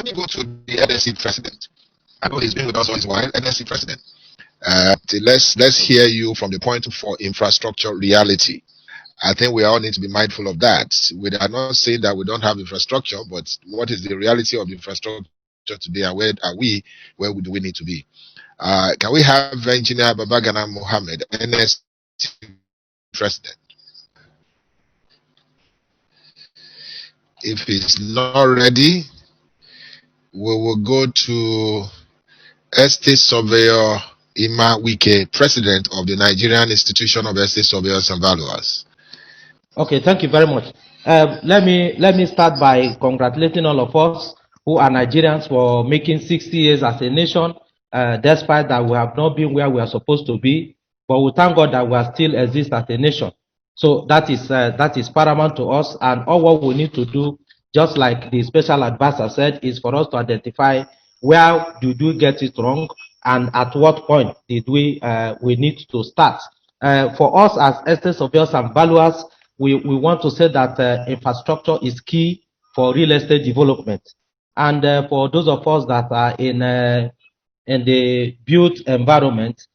let me go to the NSC president. I know he's been with us all his while. NSC president. Let's hear you from the point for infrastructure reality. I think we all need to be mindful of that. We are not saying that we don't have infrastructure, but what is the reality of infrastructure today, and where are we? Where do we need to be? Can we have Engineer Babagana Mohammed, NSC president? If he's not ready, we will go to Estate Surveyor Ima Wike, president of the Nigerian Institution of Estate Surveyors and Valuers. Okay, thank you very much. Let me start by congratulating all of us who are Nigerians for making 60 years as a nation, despite that we have not been where we are supposed to be. But we thank God that we are still exist as a nation. So that is paramount to us, and all what we need to do, just like the special advisor said, is for us to identify where did we get it wrong and at what point did we need to start. For us as estate surveyors and valuers, we want to say that infrastructure is key for real estate development. And for those of us that are in the built environment,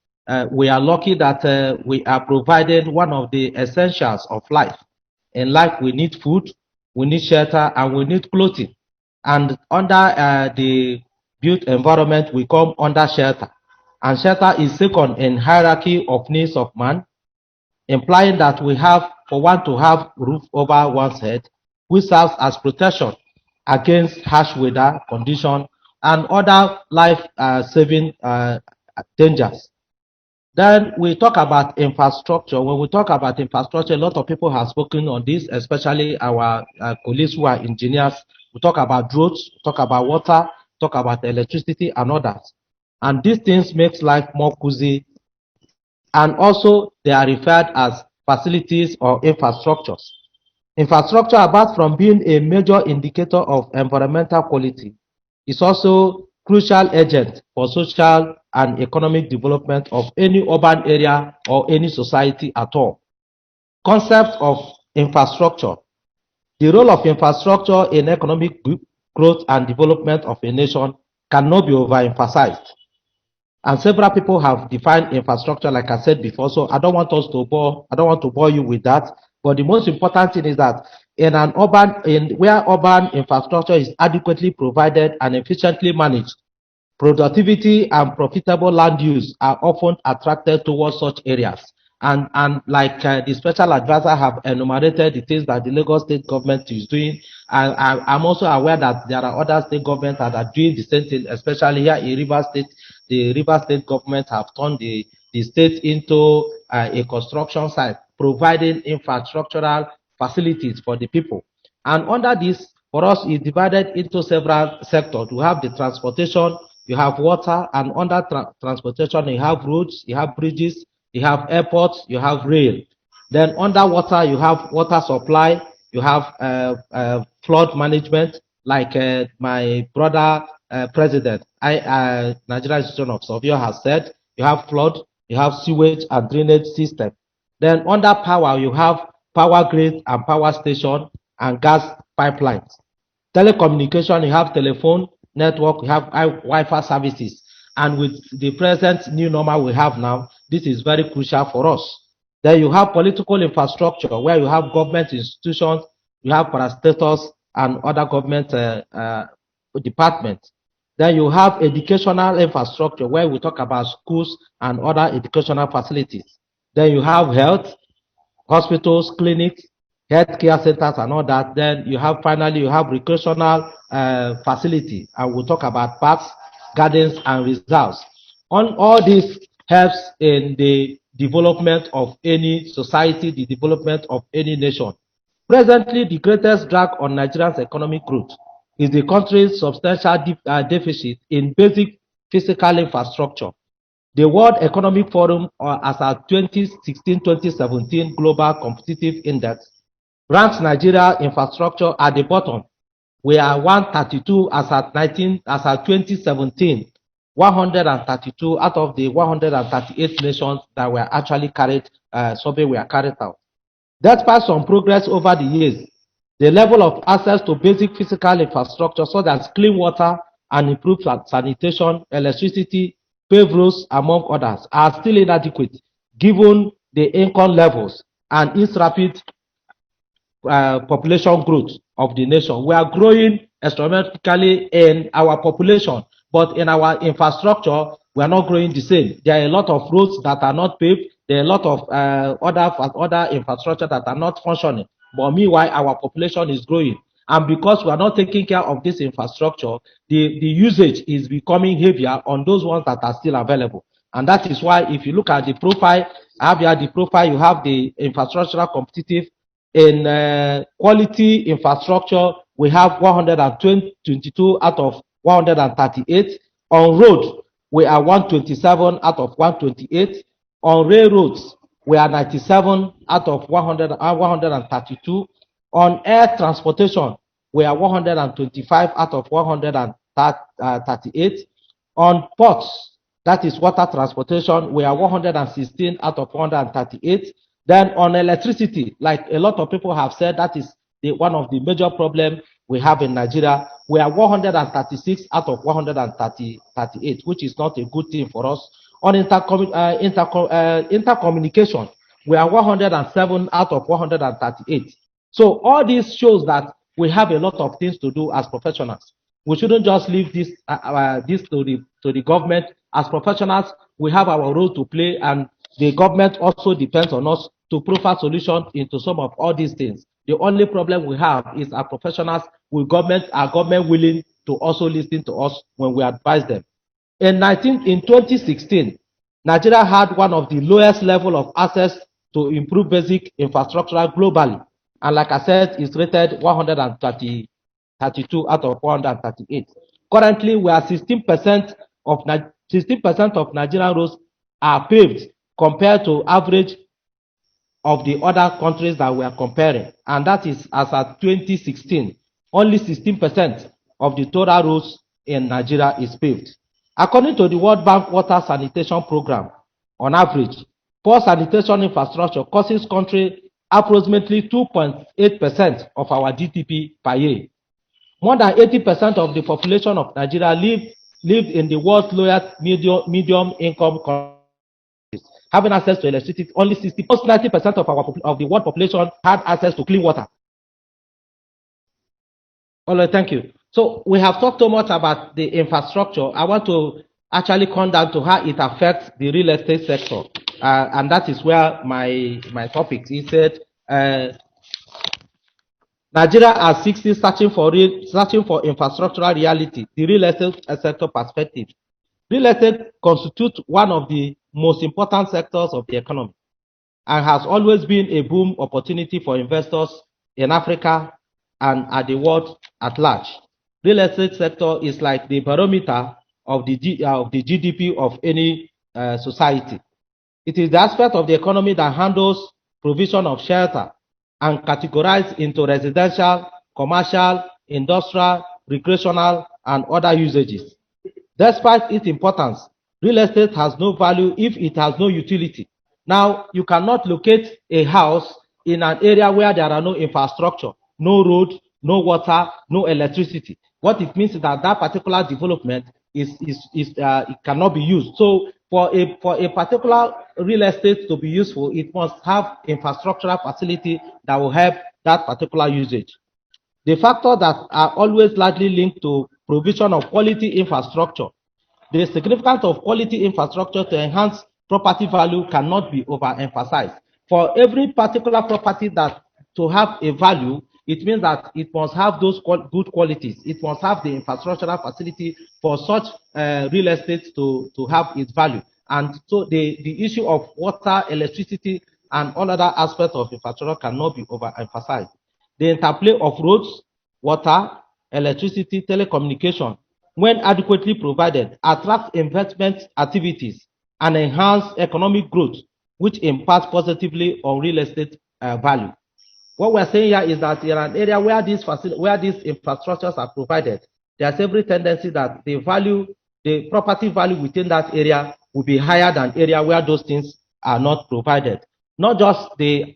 we are lucky that we are provided one of the essentials of life. In life, we need food, we need shelter, and we need clothing. And under the built environment, we come under shelter. And shelter is second in hierarchy of needs of man, implying that we have, for one to have roof over one's head, which serves as protection against harsh weather condition and other life-saving dangers. Then we talk about infrastructure. When we talk about infrastructure, a lot of people have spoken on this, especially our colleagues who are engineers. We talk about roads, talk about water, talk about electricity and others. And these things makes life more cozy. And also they are referred as facilities or infrastructures. Infrastructure, apart from being a major indicator of environmental quality, is also crucial agent for social and economic development of any urban area or any society at all. Concept of infrastructure. The role of infrastructure in economic growth and development of a nation cannot be overemphasized. And several people have defined infrastructure, like I said before, so I don't want to bore you with that. But the most important thing is that where urban infrastructure is adequately provided and efficiently managed, productivity and profitable land use are often attracted towards such areas. And like the special advisor have enumerated the things that the Lagos state government is doing, I'm also aware that there are other state governments that are doing the same thing, especially here in Rivers State. The Rivers State government have turned the state into a construction site, providing infrastructural facilities for the people. And under this, for us, is divided into several sectors. You have the transportation, you have water, and under transportation, you have roads, you have bridges, you have airports, you have rail. Then underwater, you have water supply, you have flood management, like my brother president, Nigerian Institution of Surveyor has said, you have flood, you have sewage and drainage system. Then under power, you have power grid and power station and gas pipelines. Telecommunication, you have telephone network, you have Wi-Fi services. And with the present new normal we have now, this is very crucial for us. Then you have political infrastructure, where you have government institutions, you have parastatals and other government departments. Then you have educational infrastructure, where we talk about schools and other educational facilities. Then you have health, hospitals, clinics, healthcare centers and all that. Then you have finally recreational facility, and we'll talk about parks, gardens and reserves. On all this helps in the development of any society, the development of any nation. Presently, the greatest drag on Nigeria's economic growth is the country's substantial deficit in basic physical infrastructure. The World Economic Forum, as our 2016-2017 Global Competitive Index, ranks Nigeria infrastructure at the bottom. We are 132 as at 2017, 132 out of the 138 nations that were actually carried out. Despite some progress over the years, The level of access to basic physical infrastructure such as clean water and improved sanitation, electricity, paved roads, among others, are still inadequate given the income levels and its rapid population growth of the nation. We are growing astronomically in our population, but in our infrastructure, we are not growing the same. There are a lot of roads that are not paved. There are a lot of other infrastructure that are not functioning. But meanwhile, our population is growing. And because we are not taking care of this infrastructure, the usage is becoming heavier on those ones that are still available. And that is why if you look at the profile, I have here the profile, you have the infrastructural competitive in quality infrastructure, we have 122 out of 138. On road, we are 127 out of 128. On railroads, we are 97 out of 132. On air transportation, we are 125 out of 138. On ports, that is water transportation, we are 116 out of 138. Then on electricity, like a lot of people have said, that is one of the major problems we have in Nigeria. We are 136 out of 138, which is not a good thing for us. On intercommunication, we are 107 out of 138. So all this shows that we have a lot of things to do as professionals. We shouldn't just leave this to the government. As professionals, we have our role to play, and the government also depends on us to provide solutions into some of all these things. The only problem we have is our professionals, are government willing to also listen to us when we advise them. In 2016, Nigeria had one of the lowest level of access to improve basic infrastructure globally. And like I said, it's rated 132 out of 138. Currently, we are 16% of 16% of Nigerian roads are paved compared to average of the other countries that we are comparing. And that is as at 2016. Only 16% of the total roads in Nigeria is paved. According to the World Bank Water Sanitation Program, on average, poor sanitation infrastructure causes country approximately 2.8% of our GDP per year. More than 80% of the population of Nigeria live in the world's lowest medium income countries. Having access to electricity, only 90% of the world population had access to clean water. All right, thank you. So we have talked so much about the infrastructure. I want to actually come down to how it affects the real estate sector, and that is where my topic is. Said Nigeria as 60 searching for infrastructural reality, the real estate sector perspective. Real estate constitutes one of the most important sectors of the economy and has always been a boom opportunity for investors in Africa and at the world at large. Real estate sector is like the barometer of the GDP of any society. It is the aspect of the economy that handles provision of shelter and categorized into residential, commercial, industrial, recreational, and other usages. Despite its importance, real estate has no value if it has no utility. Now, you cannot locate a house in an area where there are no infrastructure, no road, no water, no electricity. What it means is that that particular development it cannot be used. So for a particular real estate to be useful, it must have infrastructural facility that will help that particular usage. The factors that are always largely linked to provision of quality infrastructure. The significance of quality infrastructure to enhance property value cannot be overemphasized. For every particular property that to have a value, it means that it must have those good qualities. It must have the infrastructural facility for such real estate to have its value. And so the issue of water, electricity, and all other aspects of infrastructure cannot be overemphasized. The interplay of roads, water, electricity, telecommunication, when adequately provided, attract investment activities and enhance economic growth, which impacts positively on real estate value. What we're saying here is that in an area where these infrastructures are provided, there's every tendency that the property value within that area will be higher than area where those things are not provided. Not just the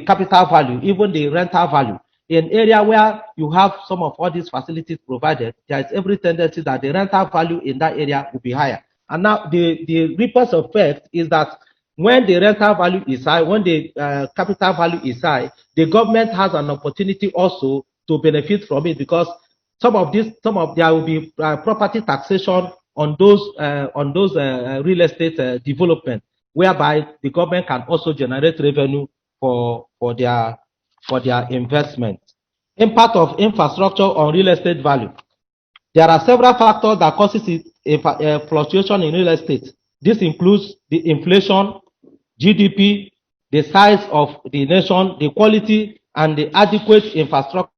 capital value, even the rental value. in area where you have some of all these facilities provided, there is every tendency that the rental value in that area will be higher. And now the reverse effect is that when the rental value is high, when the capital value is high, the government has an opportunity also to benefit from it, because there will be property taxation on those real estate development, whereby the government can also generate revenue for their investment. Impact of infrastructure on real estate value. There are several factors that causes a fluctuation in real estate. This includes the inflation, GDP, the size of the nation, the quality and the adequate infrastructural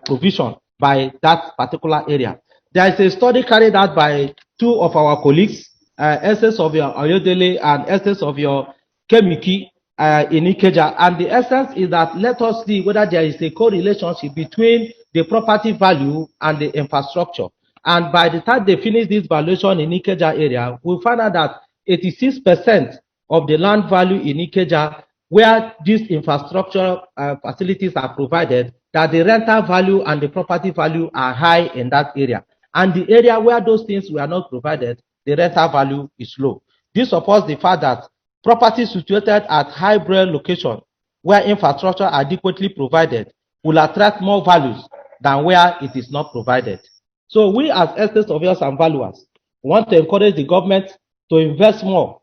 provision by that particular area. There is a study carried out by two of our colleagues, SS of your Oyodele and SS of your Kemiki in Ikeja, and the essence is that let us see whether there is a correlationship between the property value and the infrastructure. And by the time they finish this valuation in Ikeja area, we find out that 86% of the land value in Ikeja, where these infrastructure facilities are provided, that the rental value and the property value are high in that area. And the area where those things were not provided, the rental value is low. This supports the fact that properties situated at high-brain location where infrastructure adequately provided will attract more values than where it is not provided. So we as estate surveyors and valuers want to encourage the government to invest more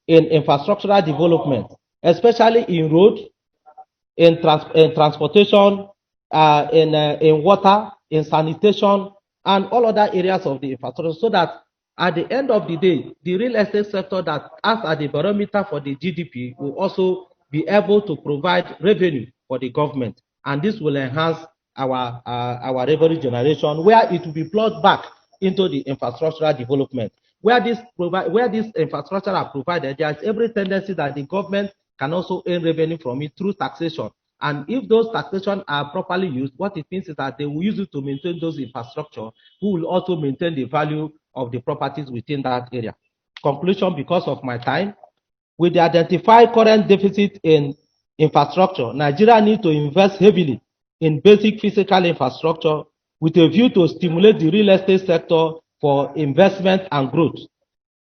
in infrastructural development, especially in road, in transportation, in water, in sanitation, and all other areas of the infrastructure, so that at the end of the day, the real estate sector that acts as the barometer for the GDP will also be able to provide revenue for the government, and this will enhance our revenue generation, where it will be plugged back into the infrastructural development. Where this infrastructure are provided, there is every tendency that the government can also earn revenue from it through taxation. And if those taxation are properly used, what it means is that they will use it to maintain those infrastructure, who will also maintain the value of the properties within that area. Conclusion, because of my time, with the identified current deficit in infrastructure, Nigeria needs to invest heavily in basic physical infrastructure with a view to stimulate the real estate sector for investment and growth.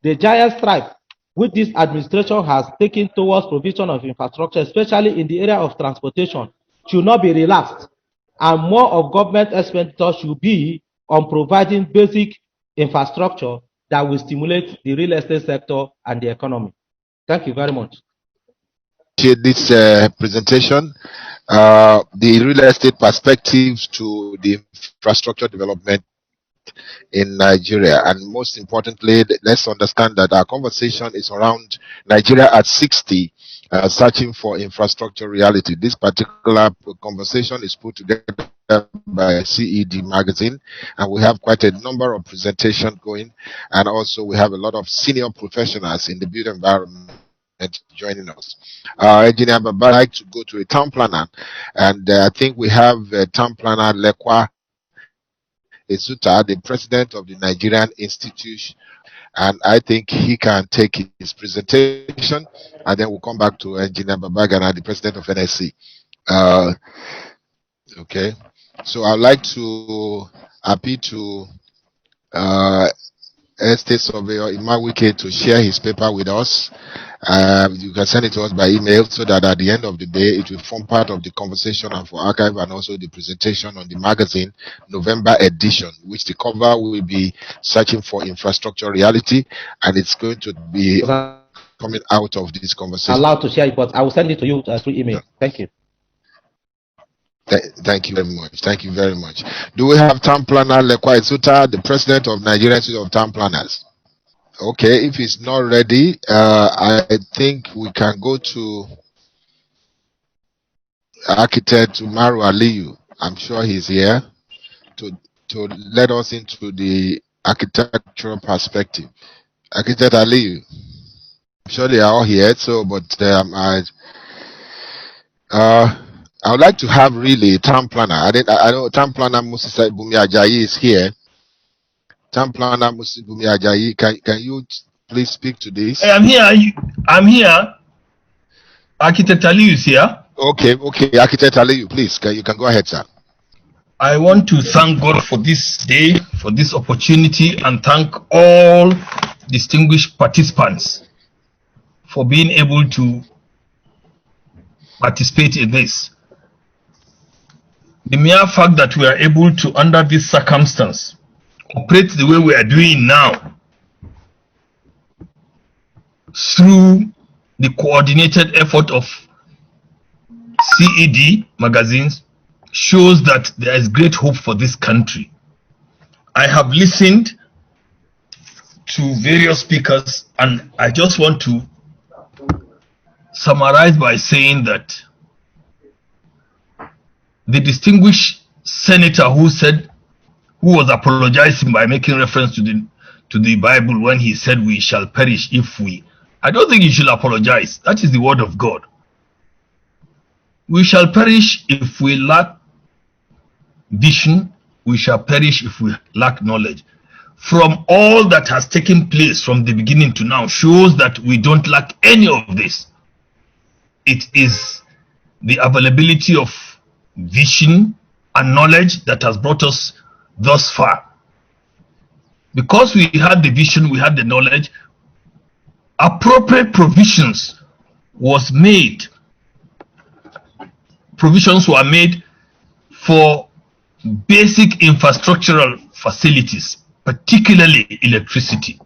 The giant stripe which this administration has taken towards provision of infrastructure, especially in the area of transportation, should not be relaxed, and more of government expenditure should be on providing basic infrastructure that will stimulate the real estate sector and the economy. Thank you very much. This presentation, the real estate perspectives to the infrastructure development in Nigeria, and most importantly, let's understand that our conversation is around Nigeria at 60, searching for infrastructure reality. This particular conversation is put together by CED Magazine, and we have quite a number of presentations going, and also we have a lot of senior professionals in the built environment joining us. Engineer, but I'd like to go to a town planner, and I think we have town planner Lekwa Ezuta, the president of the Nigerian Institute, and I think he can take his presentation, and then we'll come back to Engineer Babagana, the president of NSC. Okay, so I'd like to appeal to Estate Surveyor Imawike to share his paper with us. You can send it to us by email, so that at the end of the day it will form part of the conversation and for archive, and also the presentation on the magazine November edition, which the cover will be searching for infrastructure reality, and it's going to be coming out of this conversation. Allowed to share it, but I will send it to you through email. Thank you. Thank you very much. Thank you very much. Do we have Town Planner Lekwa Ezuta, the president of Nigerian Institute of Town Planners? Okay, if he's not ready, I think we can go to architect Umaru Aliyu. I'm sure he's here to let us into the architectural perspective. Architect Aliyu, I'm sure they are all here. So, but I would like to have really town planner. I know town planner Musa Bumi Ajayi is here. Town planner Musa Bumi Ajayi, can you please speak to this? I'm here. I'm here. Architect Ali is here. Okay, Architect Aliyu, please, you can go ahead, sir. I want to thank God for this day, for this opportunity, and thank all distinguished participants for being able to participate in this. The mere fact that we are able to, under this circumstance, operate the way we are doing now through the coordinated effort of CED Magazines shows that there is great hope for this country. I have listened to various speakers, and I just want to summarize by saying that the distinguished senator who was apologizing by making reference to the Bible when he said we shall perish if we, I don't think he should apologize. That is the word of God. We shall perish if we lack vision. We shall perish if we lack knowledge. From all that has taken place from the beginning to now shows that we don't lack any of this. It is the availability of vision and knowledge that has brought us thus far. Because we had the vision, we had the knowledge, appropriate provisions was made. Provisions were made for basic infrastructural facilities, particularly electricity.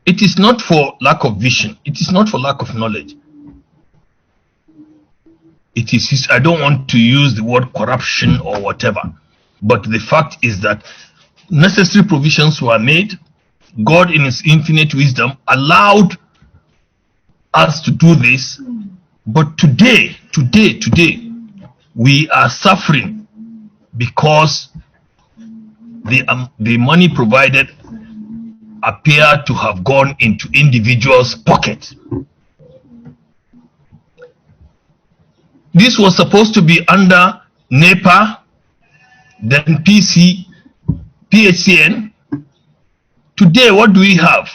It is not for lack of vision. It is not for lack of knowledge. It is, I don't want to use the word corruption or whatever, but the fact is that necessary provisions were made. God in his infinite wisdom allowed us to do this, but today, we are suffering because the money provided appear to have gone into individuals' pockets. This was supposed to be under NEPA, then PHCN. Today, what do we have?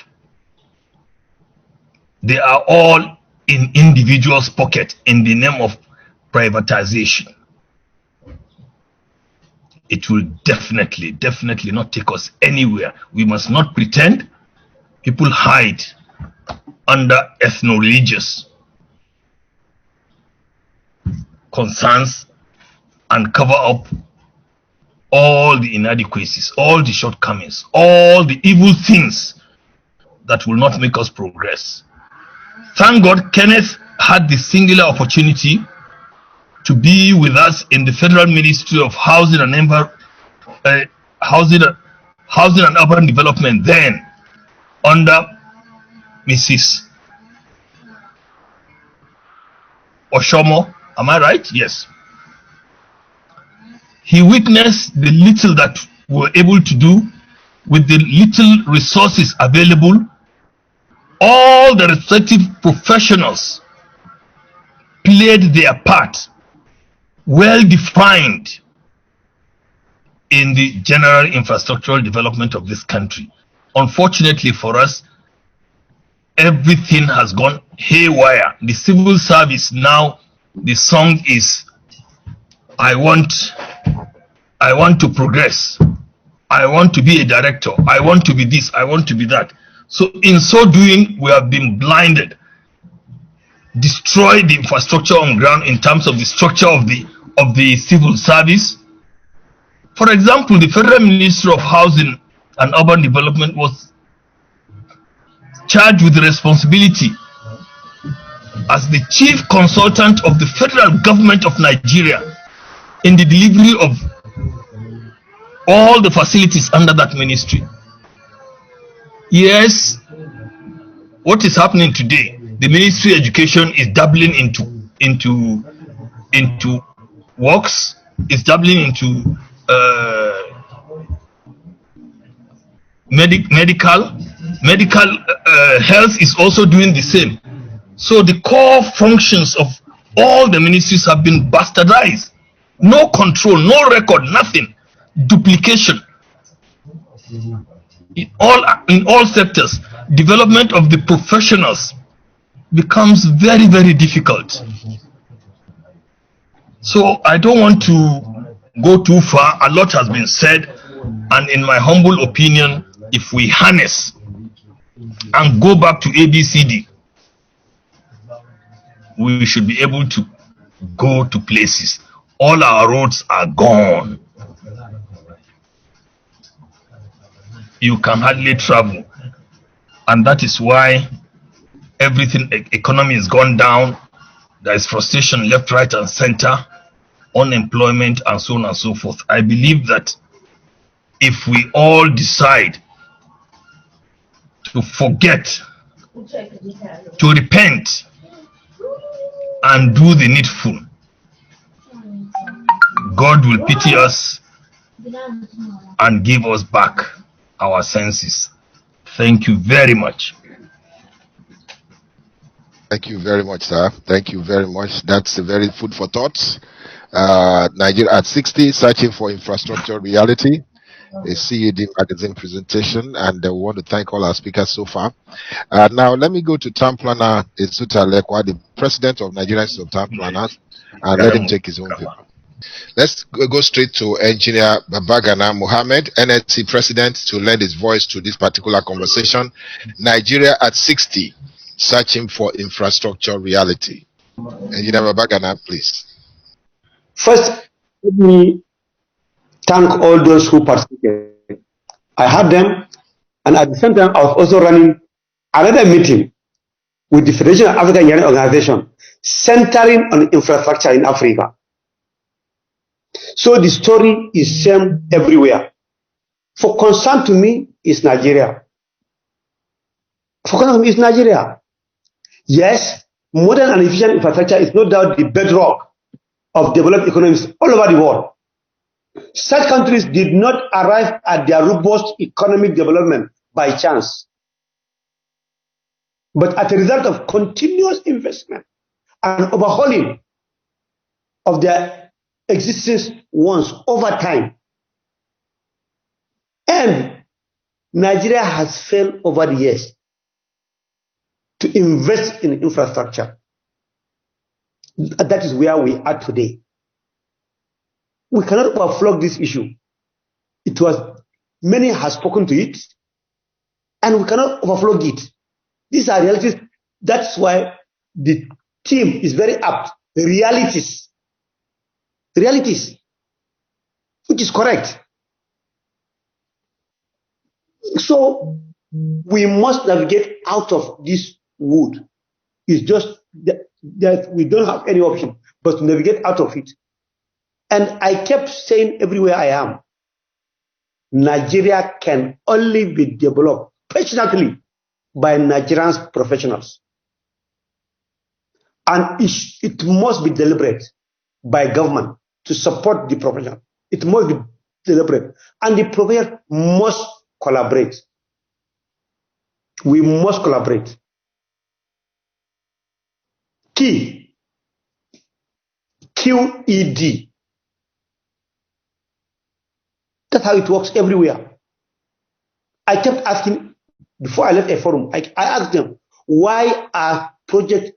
They are all in individuals' pockets in the name of privatization. It will definitely not take us anywhere. We must not pretend. People hide under ethno-religious concerns and cover up all the inadequacies, all the shortcomings, all the evil things that will not make us progress. Thank God Kenneth had the singular opportunity to be with us in the Federal Ministry of Housing and Urban Development, then under Mrs. Oshomo. Am I right? Yes. He witnessed the little that we were able to do with the little resources available. All the respective professionals played their part, well defined, in the general infrastructural development of this country. Unfortunately for us, everything has gone haywire. The civil service now, the song is, I want to progress. I want to be a director. I want to be this. I want to be that. So in so doing, we have been blinded, destroyed the infrastructure on ground in terms of the structure of the civil service. For example, the Federal Ministry of Housing and Urban Development was charged with the responsibility as the chief consultant of the federal government of Nigeria in the delivery of all the facilities under that ministry. Yes, what is happening today? The Ministry of Education is doubling into works, is doubling into medical health is also doing the same. So the core functions of all the ministries have been bastardized. No control, no record, nothing. Duplication. In all sectors, development of the professionals becomes very, very difficult. So I don't want to go too far. A lot has been said, and in my humble opinion, if we harness and go back to ABCD, we should be able to go to places. All our roads are gone. You can hardly travel, and that is why everything, economy has gone down. There is frustration left, right, and center, unemployment, and so on and so forth. I believe that if we all decide to forget, to repent, and do the needful, God will pity us and give us back our senses. Thank you very much. Thank you very much, sir. Thank you very much. That's a very food for thought. Nigeria at 60, searching for infrastructure reality, a CED Magazine presentation, and we want to thank all our speakers so far. Now, let me go to Town Planner Isuta Lekwa, the president of Nigerian Institute of Town Planners, and let him take his own paper. Let's go straight to Engineer Babagana Mohammed, NSC president, to lend his voice to this particular conversation. Nigeria at 60, searching for infrastructure reality. Engineer Babagana, please. First, let me thank all those who participated. I had them, and at the same time, I was also running another meeting with the Federation of African Union Organization, centering on infrastructure in Africa. So the story is same everywhere. For concern to me is Nigeria. For concern to me is Nigeria. Yes, modern and efficient infrastructure is no doubt the bedrock of developed economies all over the world. Such countries did not arrive at their robust economic development by chance, but as a result of continuous investment and overhauling of their existing ones over time. And Nigeria has failed over the years to invest in infrastructure. That is where we are today. We cannot overflog this issue. It was, many have spoken to it, and we cannot overflog it. These are realities. That's why the theme is very apt. Realities. Realities. Which is correct. So we must navigate out of this wood. It's just that we don't have any option but to navigate out of it. And I kept saying everywhere I am, Nigeria can only be developed passionately by Nigerian professionals. And it must be deliberate by government to support the professional. It must be deliberate. And the professional must collaborate. We must collaborate. Key, QED. That's how it works everywhere. I kept asking, before I left a forum, I asked them, why are project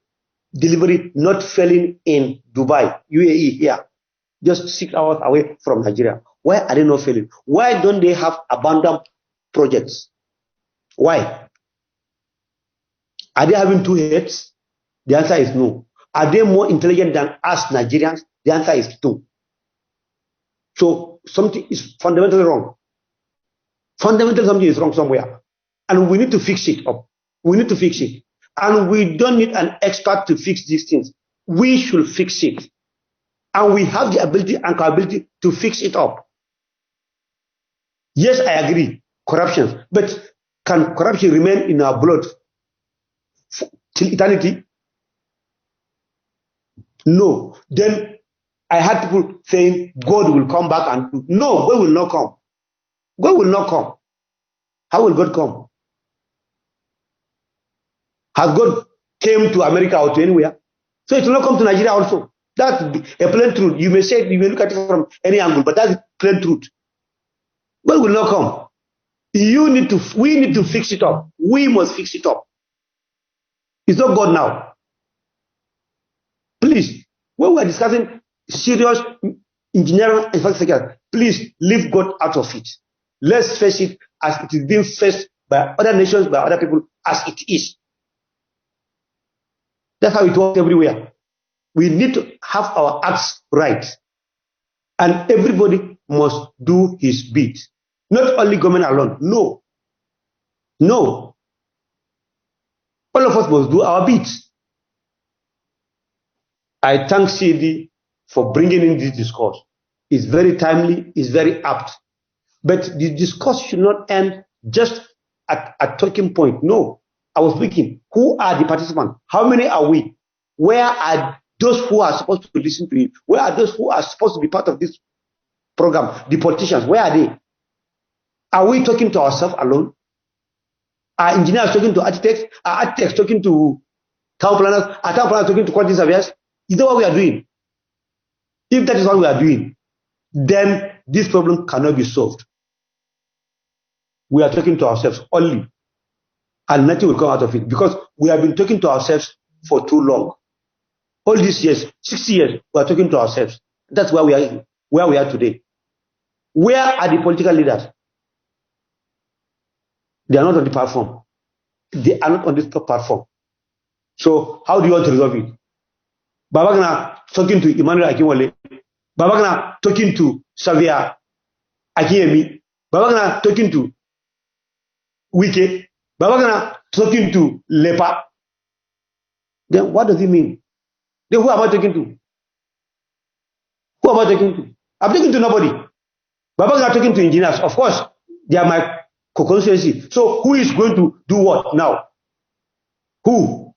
delivery not failing in Dubai, UAE here, just 6 hours away from Nigeria? Why are they not failing? Why don't they have abandoned projects? Why? Are they having two heads? The answer is no. Are they more intelligent than us Nigerians? The answer is no. So something is fundamentally wrong. Fundamentally something is wrong somewhere. And we need to fix it up. We need to fix it. And we don't need an expert to fix these things. We should fix it. And we have the ability and capability to fix it up. Yes, I agree. Corruption. But can corruption remain in our blood till eternity? No. Then I had people saying God will come back and do. No, God will not come. God will not come. How will God come? Has God came to America or to anywhere? So it will not come to Nigeria also. That's a plain truth. You may say, you may look at it from any angle, but that's plain truth. God will not come. We need to fix it up. We must fix it up. It's not God now. Please, when we are discussing serious engineering infrastructure, please leave God out of it. Let's face it as it is being faced by other nations, by other people, as it is. That's how it works everywhere. We need to have our acts right. And everybody must do his bit. Not only government alone. No. No. All of us must do our bit. I thank CED for bringing in this discourse. It's very timely, it's very apt. But the discourse should not end just at a talking point. No. I was thinking, who are the participants? How many are we? Where are those who are supposed to listen to it? Where are those who are supposed to be part of this program? The politicians, where are they? Are we talking to ourselves alone? Are engineers talking to architects? Are architects talking to town planners? Are town planners talking to quantity surveyors? Is that what we are doing? If that is what we are doing, then this problem cannot be solved. We are talking to ourselves only, and nothing will come out of it because we have been talking to ourselves for too long. All these years, 60 years, we are talking to ourselves. That's where we are today. Where are the political leaders? They are not on the platform. They are not on this platform. So how do you want to resolve it? Babagana talking to Emmanuel Akinwale. Babagana talking to Xavier Akinyemi. Babagana talking to Wike. Babagana talking to Lepa. Then what does it mean? Then who am I talking to? Who am I talking to? I'm talking to nobody. Babagana talking to engineers. Of course, they are my constituency. So who is going to do what now? Who?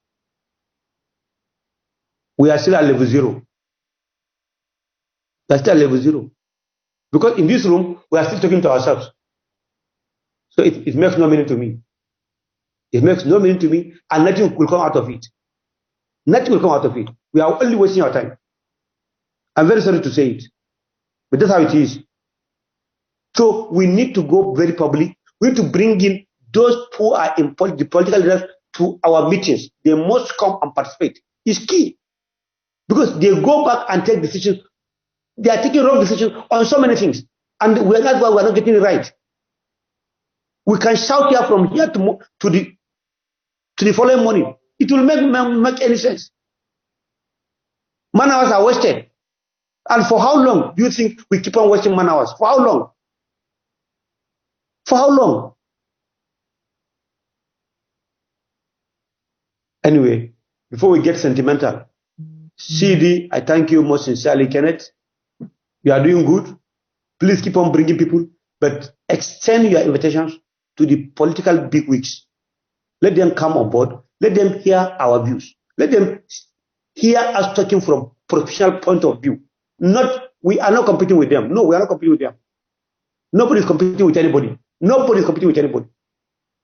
We are still at level 0. We are still at level 0. Because in this room, we are still talking to ourselves. So it makes no meaning to me. It makes no meaning to me, and nothing will come out of it. Nothing will come out of it. We are only wasting our time. I'm very sorry to say it, but that's how it is. So we need to go very public. We need to bring in those who are in the political leaders to our meetings. They must come and participate. It's key. Because they go back and take decisions. They are taking wrong decisions on so many things. And that's why we're not getting it right. We can shout here from here to the following morning. It will make any sense. Man hours are wasted. And for how long do you think we keep on wasting man hours? For how long? For how long? Anyway, before we get sentimental, CED, I thank you most sincerely, Kenneth. You are doing good. Please keep on bringing people, but extend your invitations to the political bigwigs. Let them come on board. Let them hear our views. Let them hear us talking from professional point of view. We are not competing with them. No, we are not competing with them. Nobody is competing with anybody. Nobody is competing with anybody.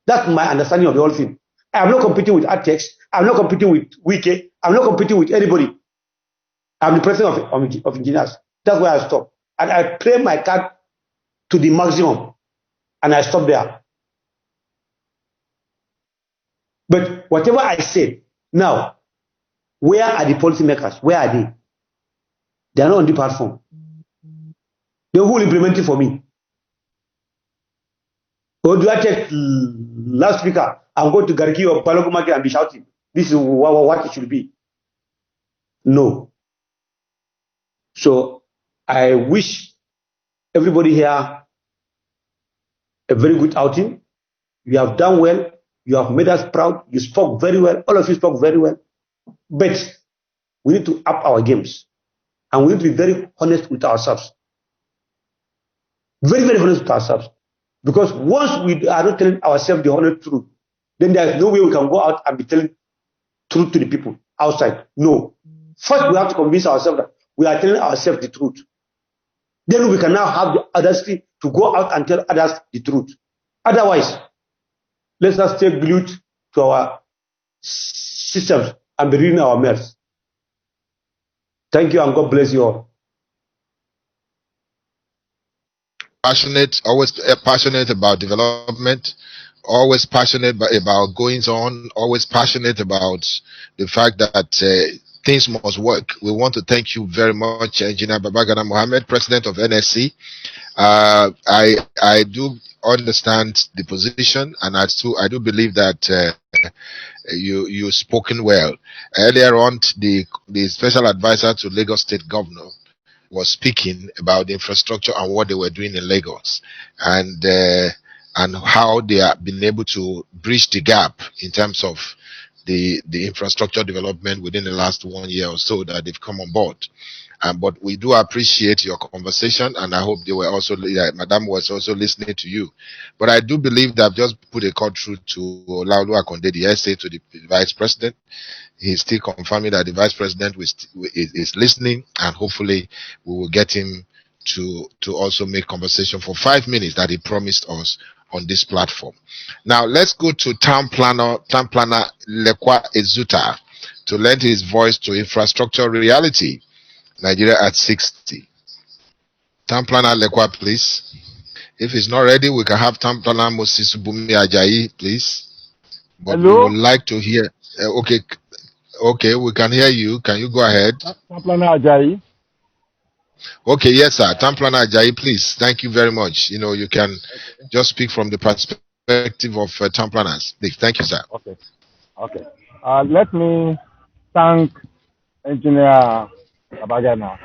That's my understanding of the whole thing. I am not competing with Artex. I'm not competing with Wike. I'm not competing with anybody. I'm the president of engineers. That's where I stop. And I play my card to the maximum. And I stop there. But whatever I say, now, where are the policymakers? Where are they? They are not on the platform. They will implement it for me. Or do I take loudspeaker and go to Garki or Balogu Market and be shouting, this is what it should be? No. So I wish everybody here a very good outing. You have done well. You have made us proud. You spoke very well. All of you spoke very well. But we need to up our games. And we need to be very honest with ourselves. Very, very honest with ourselves. Because once we are not telling ourselves the honest truth, then there is no way we can go out and be telling truth to the people outside. No. First, we have to convince ourselves that we are telling ourselves the truth. Then we can now have the audacity to go out and tell others the truth. Otherwise, let us stay glued to our systems and be reading our mails. Thank you and God bless you all. Passionate, always passionate about development, always passionate about goings on, always passionate about the fact that things must work. We want to thank you very much, Engineer Babagana Mohammed, President of NSC. I do understand the position, and I do believe that you spoken well. Earlier on, the special advisor to Lagos State Governor was speaking about the infrastructure and what they were doing in Lagos, and how they have been able to bridge the gap in terms of the infrastructure development within the last 1 year or so that they've come on board. But we do appreciate your conversation, and I hope they were also, Madam was also listening to you. But I do believe that I've just put a call through to Olaolu Akonde, the SA, to the Vice President. He's still confirming that the Vice President is listening, and hopefully we will get him to also make conversation for 5 minutes that he promised us on this platform. Now let's go to Town Planner Lekwa Ezuta to lend his voice to infrastructure reality. Nigeria at 60. Town Planner Lekwa, please. If he's not ready, we can have Town Planner Moses Bumi Ajayi, please. But Hello? we would like to hear. Okay, we can hear you. Can you go ahead? Town Planner Ajayi. Okay, yes, sir. Town Planner Ajayi, please. Thank you very much. You can just speak from the perspective of town planners. Please. Thank you, sir. Okay. Let me thank Engineer Babagana,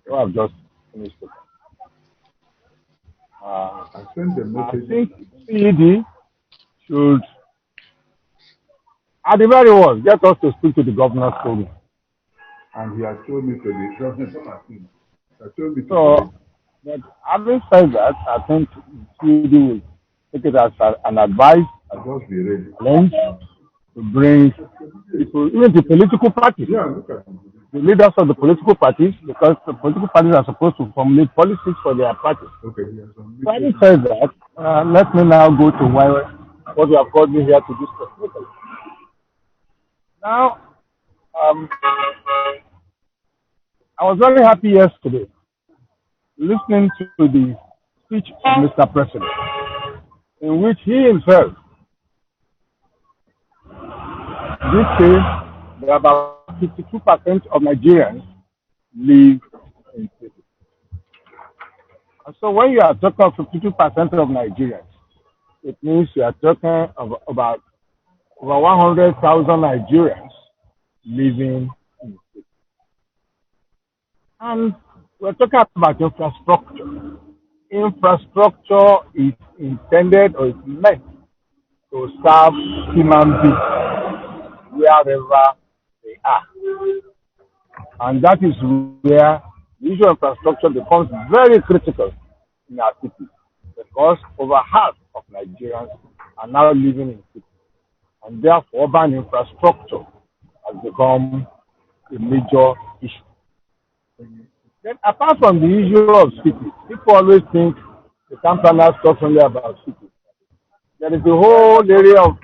who have just finished it. I think CED should, at the very worst, get us to speak to the governor's story. And he has told me to the government. So, but having said that, I think CED will take it as an advice, lens to bring people, even the political parties, the leaders of the political parties, because the political parties are supposed to formulate policies for their parties. So having said that, let me now go to what we have called me here to discuss. Now, I was very happy yesterday listening to the speech of Mr. President, in which he himself did say that about 52% of Nigerians live in cities. And so when you are talking of 52% of Nigerians, it means you are talking of about over 100,000 Nigerians living in cities. And we're talking about infrastructure. Infrastructure is intended or is meant to serve human beings wherever they are. And that is where the issue of infrastructure becomes very critical in our cities, because over half of Nigerians are now living in cities. And therefore, urban infrastructure has become a major issue. Then, apart from the issue of cities, people always think the town planners talk only about cities. There is a whole area of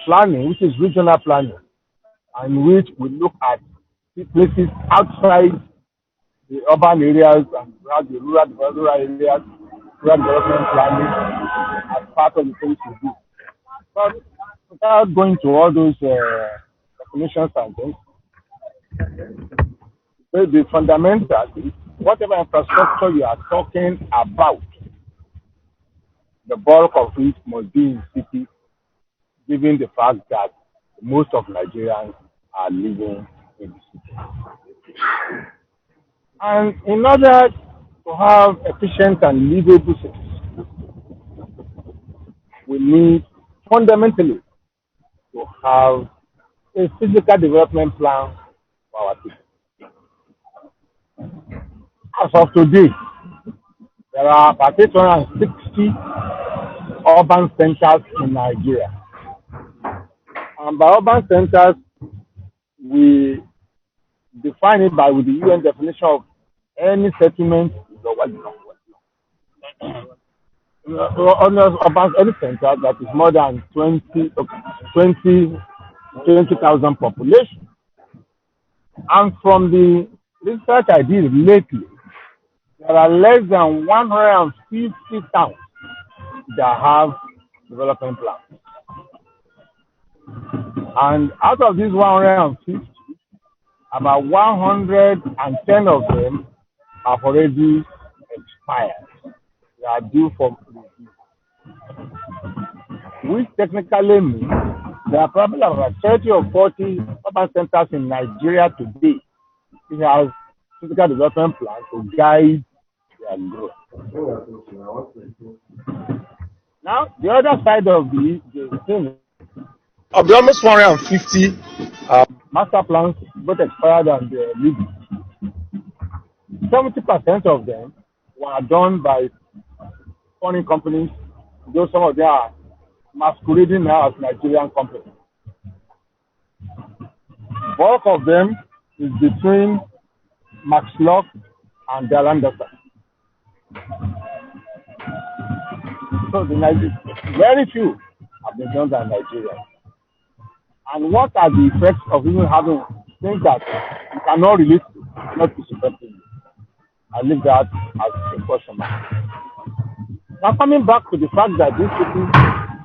planning, which is regional planning, and which we look at places outside the urban areas and the rural areas, rural development planning as part of the things we do. But without going to all those definitions and things, the fundamental is whatever infrastructure you are talking about, the bulk of it must be in cities, given the fact that most of Nigerians are living in the city. And in order to have efficient and livable cities, we need fundamentally to have a physical development plan for our city. As of today, there are about 860 urban centers in Nigeria. And by urban centers, we define it with the UN definition of any settlement any center that is more than 20,000 population. And from the research I did lately, there are less than 150 towns that have development plans. And out of these 150, about 110 of them have already expired. They are due for review, which technically means there are probably about 30 or 40 urban centers in Nigeria today which have physical development plans to guide their growth. Now, the other side of the thing, of the almost 150 master plans, both expired and legal, 70% of them were done by foreign companies, though some of them are masquerading now as Nigerian companies. Bulk of them is between Max Lock and Dalandasa. So very few have been done by Nigeria. And what are the effects of even having things that you cannot relate to, not to effectively? I leave that as a question mark. Now coming back to the fact that these people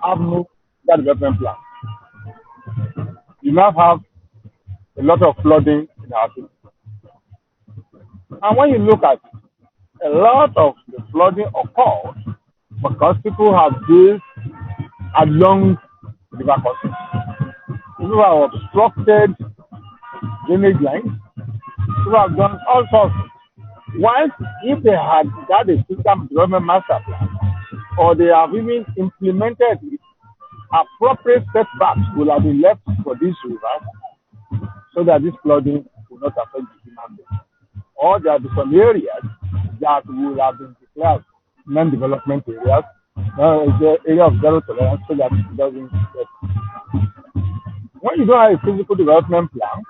have no development plan. You now have a lot of flooding in our city. And when you look at a lot of the flooding occurs because people have built along river courses. People have obstructed drainage lines. People have done all sorts. Whilst if they had got a system development master plan, or they have even implemented it, appropriate setbacks will have been left for these rivers so that this flooding will not affect the human being. Or there will be some areas that will have been declared non-development areas, the area of zero tolerance, so that it doesn't get. When you don't have a physical development plan,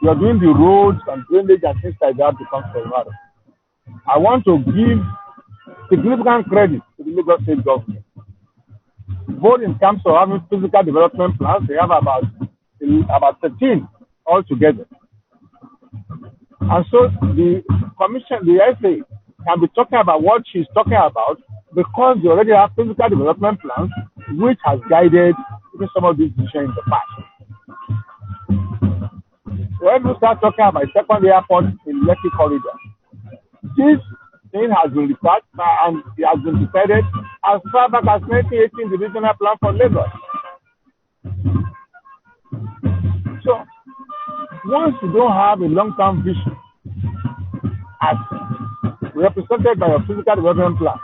you are doing the roads and drainage and things like that becomes problematic. I want to give significant credit to the Lagos State government, both in terms of having physical development plans. They have about 13 altogether. And so the commission, the SA, can be talking about what she's talking about because they already have physical development plans, which has guided some of these decisions in the past. When we start talking about second airport in Lekki corridor, this thing has been researched and it has been decided as far back as 1918, the regional plan for Lagos. So, once you don't have a long-term vision as represented by your physical development plan,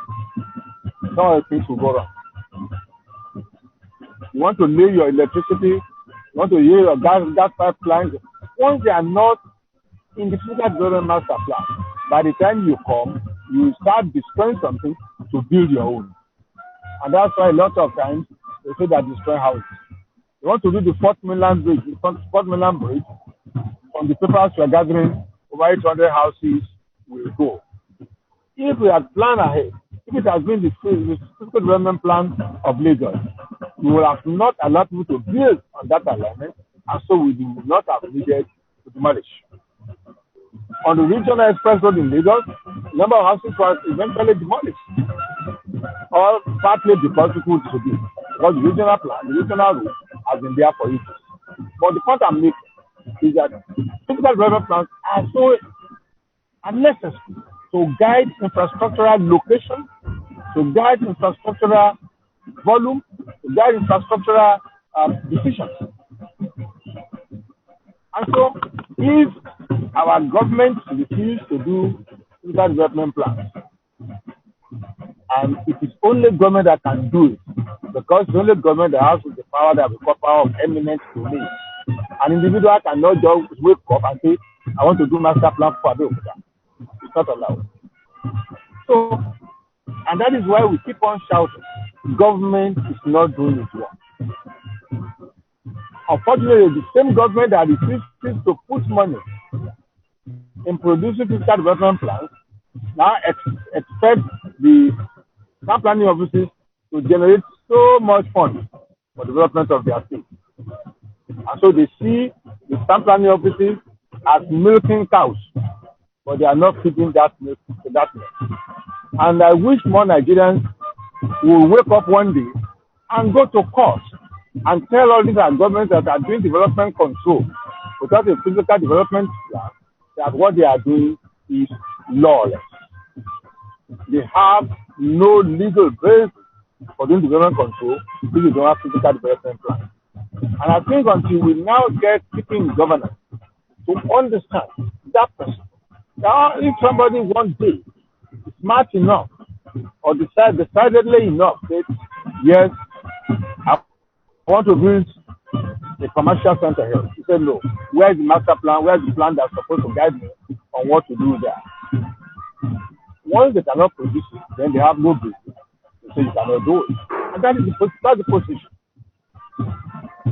some of the things will go wrong. You want to lay your electricity, you want to lay your gas pipelines. Once they are not in the physical development master plan, by the time you come, you start destroying something to build your own. And that's why a lot of times they say that destroy houses. You want to do the Fourth Mainland Bridge, from the papers we are gathering, over 800 houses will go. If we had planned ahead, if it has been the physical development plan of Lagos, we will have not allowed people to build on that alignment, and so we would not have needed to demolish. On the regional express road in Lagos, the number of houses was eventually demolished, or partly because people disobeyed. Because the regional plan, the regional route has been there for ages. But the point I'm making is that physical development plans are so unnecessary to guide infrastructural location, to guide infrastructural volume, to guide infrastructural decisions. And so, if our government refuses to do physical development plans, and it is only government that can do it, because the only government that has the power that we call power of eminent domain. An individual cannot just wake up and say, I want to do master plan for Abeokuta. It's not allowed. So, and that is why we keep on shouting, government is not doing its work. Unfortunately, the same government that refuses to put money in producing physical development plans now expect the town planning offices to generate so much funds for development of their state. And so they see the town planning offices as milking cows, but they are not feeding that milk to that milk. And I wish more Nigerians will wake up one day and go to court and tell all these governments that are doing development control without a physical development plan that what they are doing is lawless. They have no legal basis for doing development control if you don't have physical development plan. And I think until we now get people in governance to understand that person, now if somebody one day is smart enough or decidedly enough that yes, I want to build a commercial center here. He said no. Where's the master plan? Where's the plan that's supposed to guide me on what to do there? Once they cannot produce it, then they have no business to say you cannot do it. And that's the position.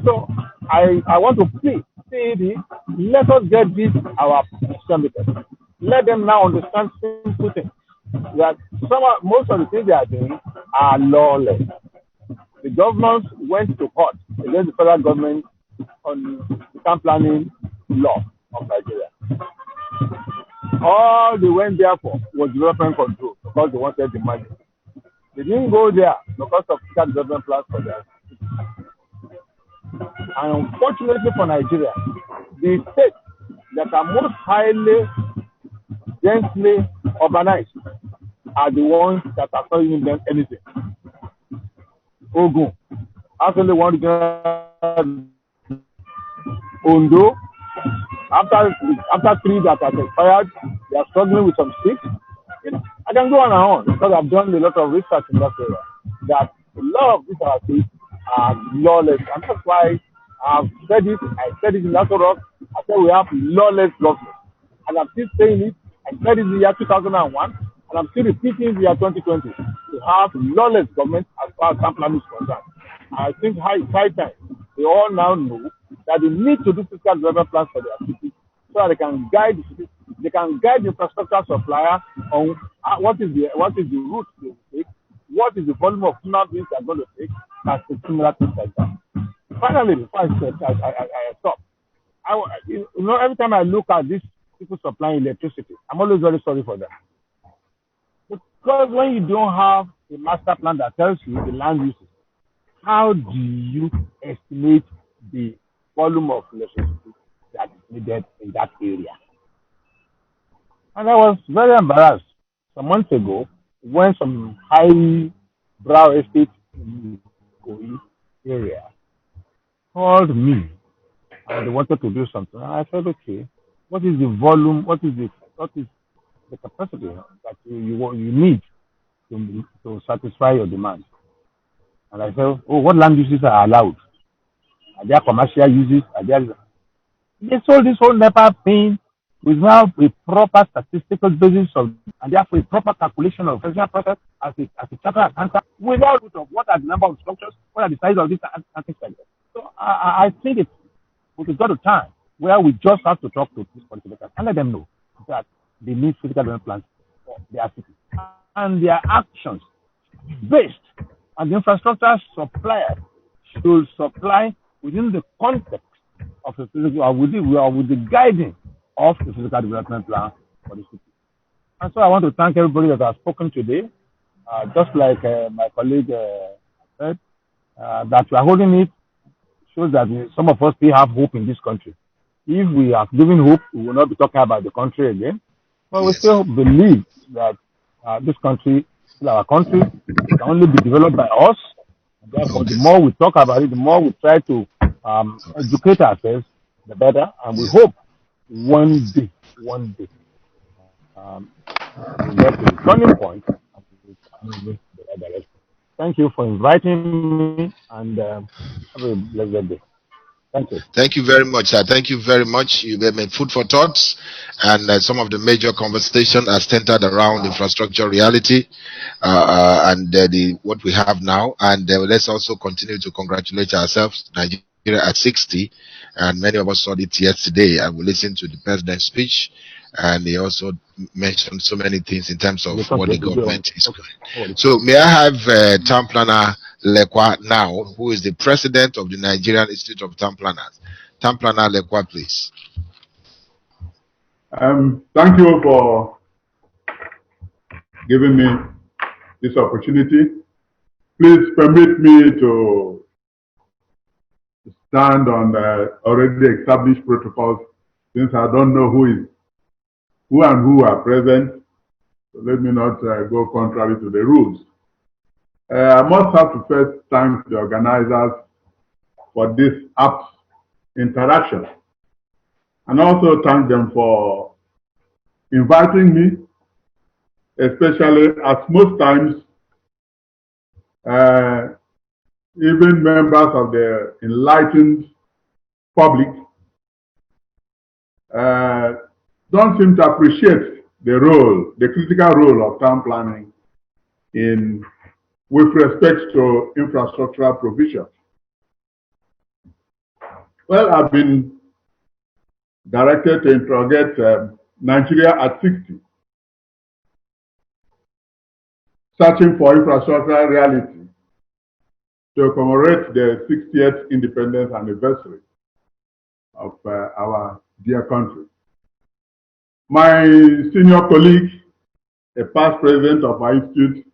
So I want to plead, CED, let us get this our senators. Let them now understand simple things. That most of the things they are doing are lawless. The government went to court against the federal government on the town planning law of Nigeria. All they went there for was development control because they wanted the money. They didn't go there because of development plans for them. And unfortunately for Nigeria, the states that are most highly, densely urbanized are the ones that are not giving them anything. Ogun, actually one region, Ondo, after 3 that have expired, they are struggling with some sticks. I can go on and on because I've done a lot of research in that area. That a lot of these are states are lawless, and that's why I've said it. I said it in Nassau Rock. I said we have lawless government, and I'm still saying it. I said it in the year 2001, and I'm still repeating it in the year 2020. We have lawless government as far as town planning is concerned. I think high time they all now know that they need to do physical development plans for their cities so that they can guide the cities. They can guide the infrastructure supplier on what is the route they will take, what is the volume of human beings they are going to take, and similar things like that. Finally, before I stop, every time I look at these people supplying electricity, I'm always very sorry for them. Because when you don't have a master plan that tells you the land uses, how do you estimate the volume of electricity that is needed in that area? And I was very embarrassed some months ago when some high brow estate in the area called me and they wanted to do something. And I said, okay, what is the volume? What is the capacity that you need to satisfy your demand? And I said, oh, what land uses are allowed? Are there commercial uses? They sold this whole NEPA thing without a proper statistical basis and therefore a proper calculation of the process as a chartered accountant without what are the number of structures, what are the size of this and things like that. So I think we've got a time where we just have to talk to these policymakers and let them know that they need physical development plans for their city and their actions based on the infrastructure supplier should supply within the context of the physical or with the guiding of the physical development plan for the city. And so I want to thank everybody that has spoken today. Just like my colleague said, that we are holding it shows that some of us still have hope in this country. If we are giving hope, we will not be talking about the country again. But we still believe that this country, our country, can only be developed by us. And therefore, the more we talk about it, the more we try to educate ourselves, the better. And we hope one day, we'll get to the turning point and we'll move the right direction. Thank you for inviting me and have a blessed day. Thank you. Thank you very much, sir. Thank you very much. You gave me food for thought, and some of the major conversation are centered around infrastructure reality and what we have now. And let's also continue to congratulate ourselves, Nigeria at 60, and many of us saw it yesterday. And we listened to the president's speech, and he also mentioned so many things in terms of what the government is doing. So may I have Town Planner Lekwa now, who is the president of the Nigerian Institute of Town Planners. Town Planner Lekwa, please. Thank you for giving me this opportunity. Please permit me to stand on already established protocols, since I don't know who are present. So let me not go contrary to the rules. I must have to first thank the organizers for this apt interaction, and also thank them for inviting me, especially as most times even members of the enlightened public don't seem to appreciate the critical role of town planning with respect to infrastructural provision. Well, I've been directed to interrogate Nigeria at 60, searching for infrastructural reality to commemorate the 60th independence anniversary of our dear country. My senior colleague, a past president of our institute,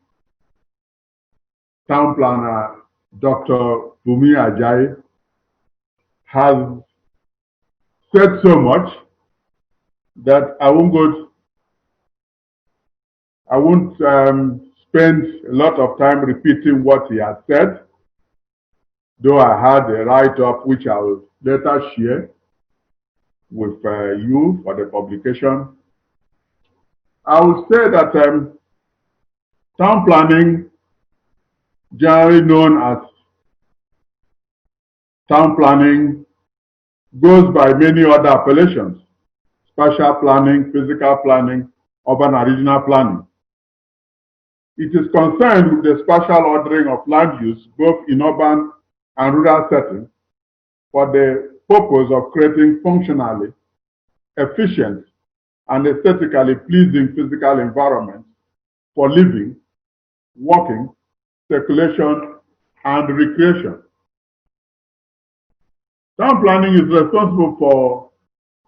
town planner Dr. Bumi Ajayi, has said so much that I won't spend a lot of time repeating what he has said, though I had a write-up which I will later share with you for the publication. I will say that town planning, generally known as town planning, goes by many other appellations: spatial planning, physical planning, urban and regional planning. It is concerned with the spatial ordering of land use both in urban and rural settings for the purpose of creating functionally efficient and aesthetically pleasing physical environments for living, working, circulation, and recreation. Town planning is responsible for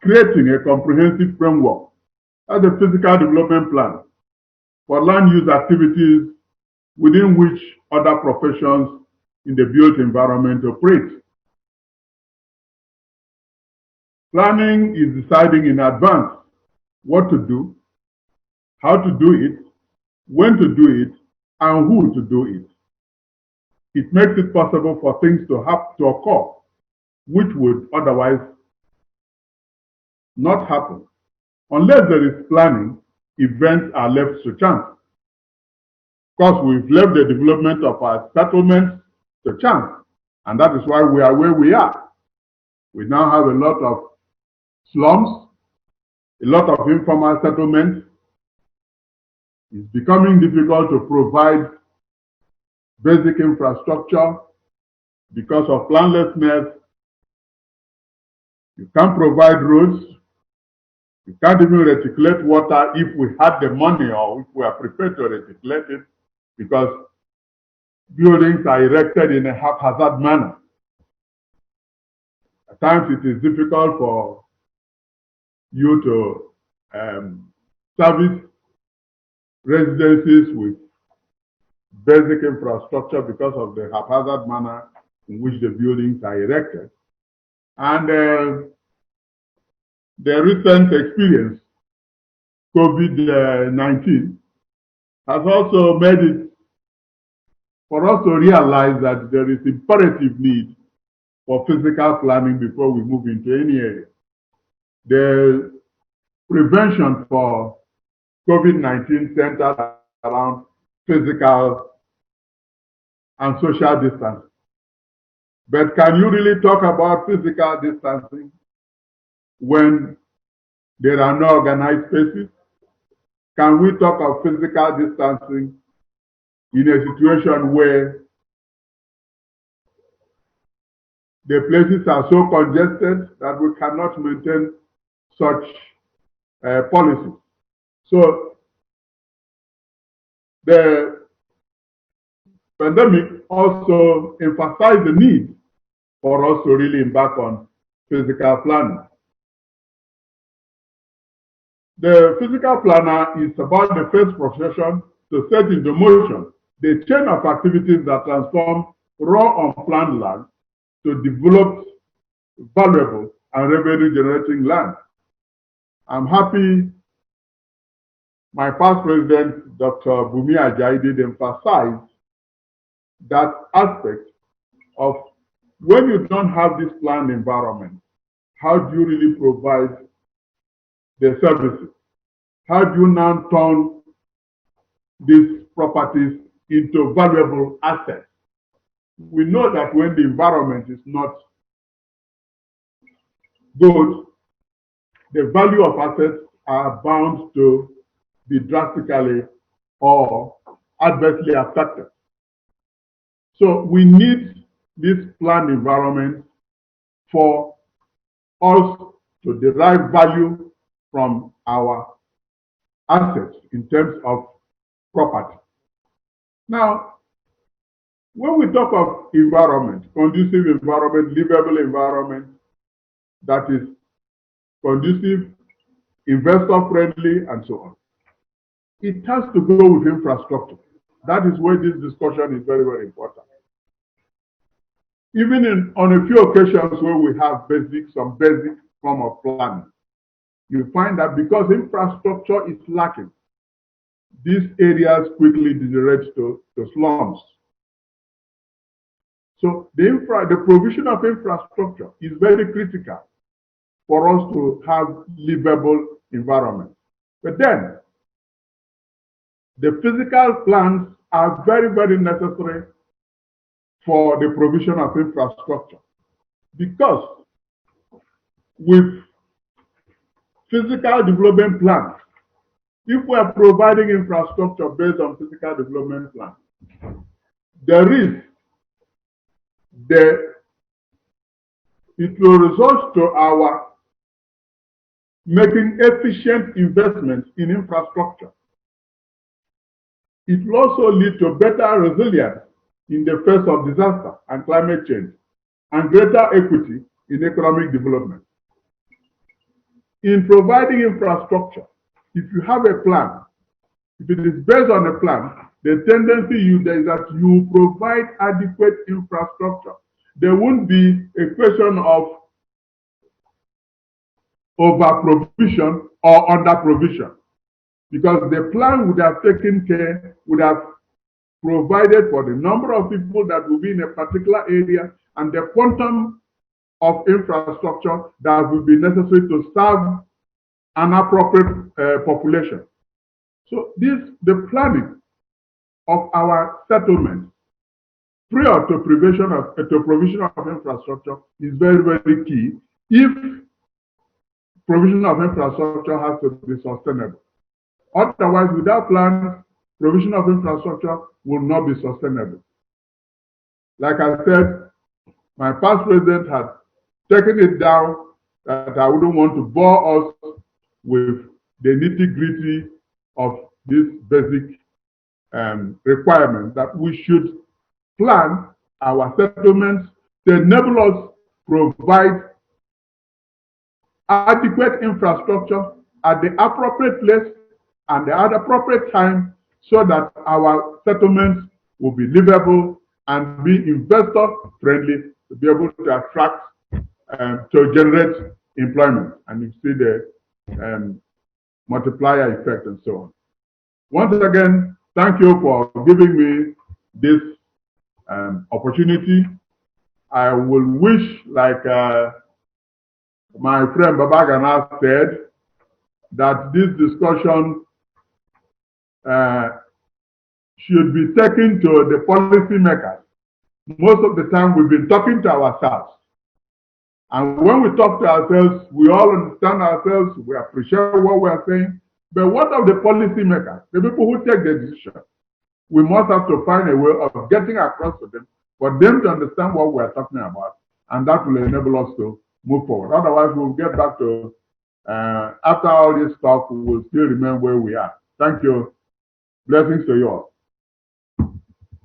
creating a comprehensive framework as a physical development plan for land use activities within which other professions in the built environment operate. Planning is deciding in advance what to do, how to do it, when to do it, and who to do it. It makes it possible for things to occur which would otherwise not happen. Unless there is planning, events are left to chance. Of course, we've left the development of our settlements to chance, and that is why we are where we are. We now have a lot of slums, a lot of informal settlements. It's becoming difficult to provide basic infrastructure because of planlessness. You can't provide roads. You can't even reticulate water if we had the money or if we are prepared to reticulate it, because buildings are erected in a haphazard manner. At times it is difficult for you to service residences with basic infrastructure because of the haphazard manner in which the buildings are erected. And the recent experience, COVID-19, has also made it for us to realize that there is imperative need for physical planning before we move into any area. The prevention for COVID-19 centered around physical and social distancing. But can you really talk about physical distancing when there are no organized spaces? Can we talk of physical distancing in a situation where the places are so congested that we cannot maintain such policies? So the pandemic also emphasized the need for us to really embark on physical planning. The physical planner is about the first profession to set into motion the chain of activities that transform raw unplanned land to develop valuable and revenue-generating land. I'm happy my past president, Dr. Bumi Ajayi, did emphasize that aspect of when you don't have this planned environment, how do you really provide the services? How do you now turn these properties into valuable assets? We know that when the environment is not good, the value of assets are bound to be drastically or adversely affected. So we need this planned environment for us to derive value from our assets in terms of property. Now, when we talk of environment, conducive environment, livable environment that is conducive, investor friendly, and so on, it has to go with infrastructure. That is where this discussion is very, very important. Even on a few occasions where we have some basic form of planning, you find that because infrastructure is lacking, these areas quickly degenerate to slums. So the provision of infrastructure is very critical for us to have livable environment. But then, the physical plans are very, very necessary for the provision of infrastructure, because with physical development plans, if we are providing infrastructure based on physical development plans, it will result to our making efficient investments in infrastructure. It will also lead to better resilience in the face of disaster and climate change, and greater equity in economic development. In providing infrastructure, if you have a plan, if it is based on a plan, the tendency is that you provide adequate infrastructure. There won't be a question of over-provision or under-provision, because the plan would have taken care, would have provided for the number of people that will be in a particular area and the quantum of infrastructure that will be necessary to serve an appropriate population. So the planning of our settlement prior to provision of infrastructure is very, very key if provision of infrastructure has to be sustainable. Otherwise, without plans, provision of infrastructure will not be sustainable. Like I said, my past president had taken it down that I wouldn't want to bore us with the nitty-gritty of this basic requirement that we should plan our settlements to enable us provide adequate infrastructure at the appropriate place and at the appropriate time, so that our settlements will be livable and be investor friendly, to be able to attract to generate employment, and you see the multiplier effect and so on. Once again, thank you for giving me this opportunity. I will wish, like my friend Babagana said, that this discussion should be taken to the policymakers. Most of the time we've been talking to ourselves. And when we talk to ourselves, we all understand ourselves, we appreciate what we are saying. But what of the policymakers, the people who take the decision? We must have to find a way of getting across to them, for them to understand what we are talking about, and that will enable us to move forward. Otherwise, we'll get back to, after all this talk, we will still remain where we are. Thank you. Blessings to you all.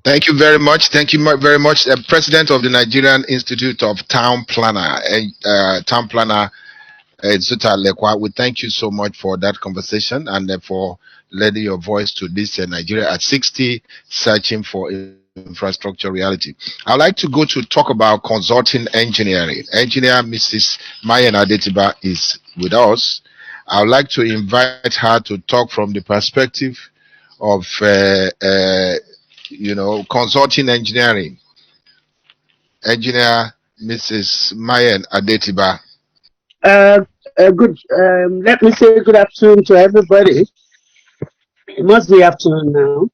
Thank you very much. Thank you very much, President of the Nigerian Institute of Town Planner, Town Planner Zuta Lekwa. We thank you so much for that conversation and for lending your voice to this Nigeria at 60, searching for infrastructure reality. I'd like to go to talk about consulting engineering. Engineer Mrs. Mayen Adetiba is with us. I would like to invite her to talk from the perspective of consulting engineering. Engineer Mrs. Mayen Adetiba. Good. Let me say good afternoon to everybody. It must be afternoon now.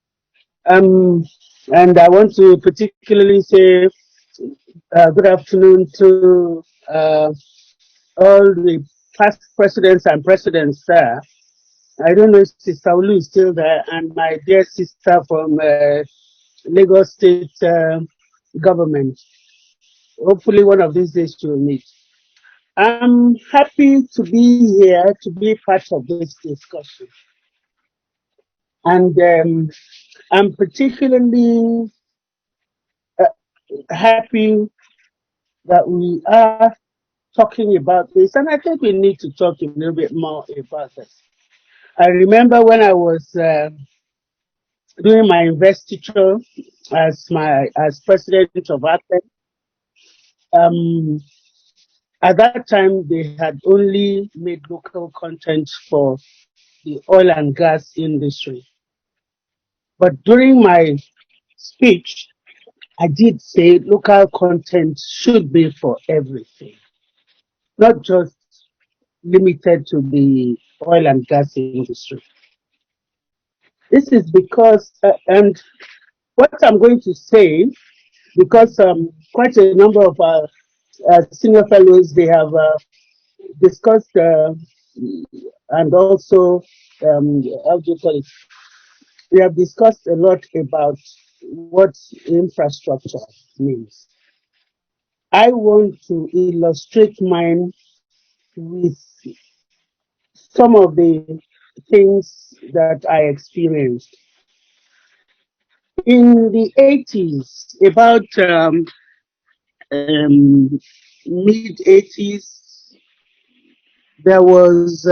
And I want to particularly say good afternoon to all the past presidents and presidents there. I don't know if Sister Olu is still there, and my dear sister from Lagos State government. Hopefully, one of these days she will meet. I'm happy to be here to be part of this discussion. And I'm particularly happy that we are talking about this. And I think we need to talk a little bit more about this. I remember when I was doing my investiture as president of APEC, at that time they had only made local content for the oil and gas industry. But during my speech, I did say local content should be for everything, not just limited to the oil and gas industry. This is because, and what I'm going to say, because quite a number of our senior fellows, they have discussed and also, how do you call it? We have discussed a lot about what infrastructure means. I want to illustrate mine with some of the things that I experienced. In the 80s, about mid 80s, there was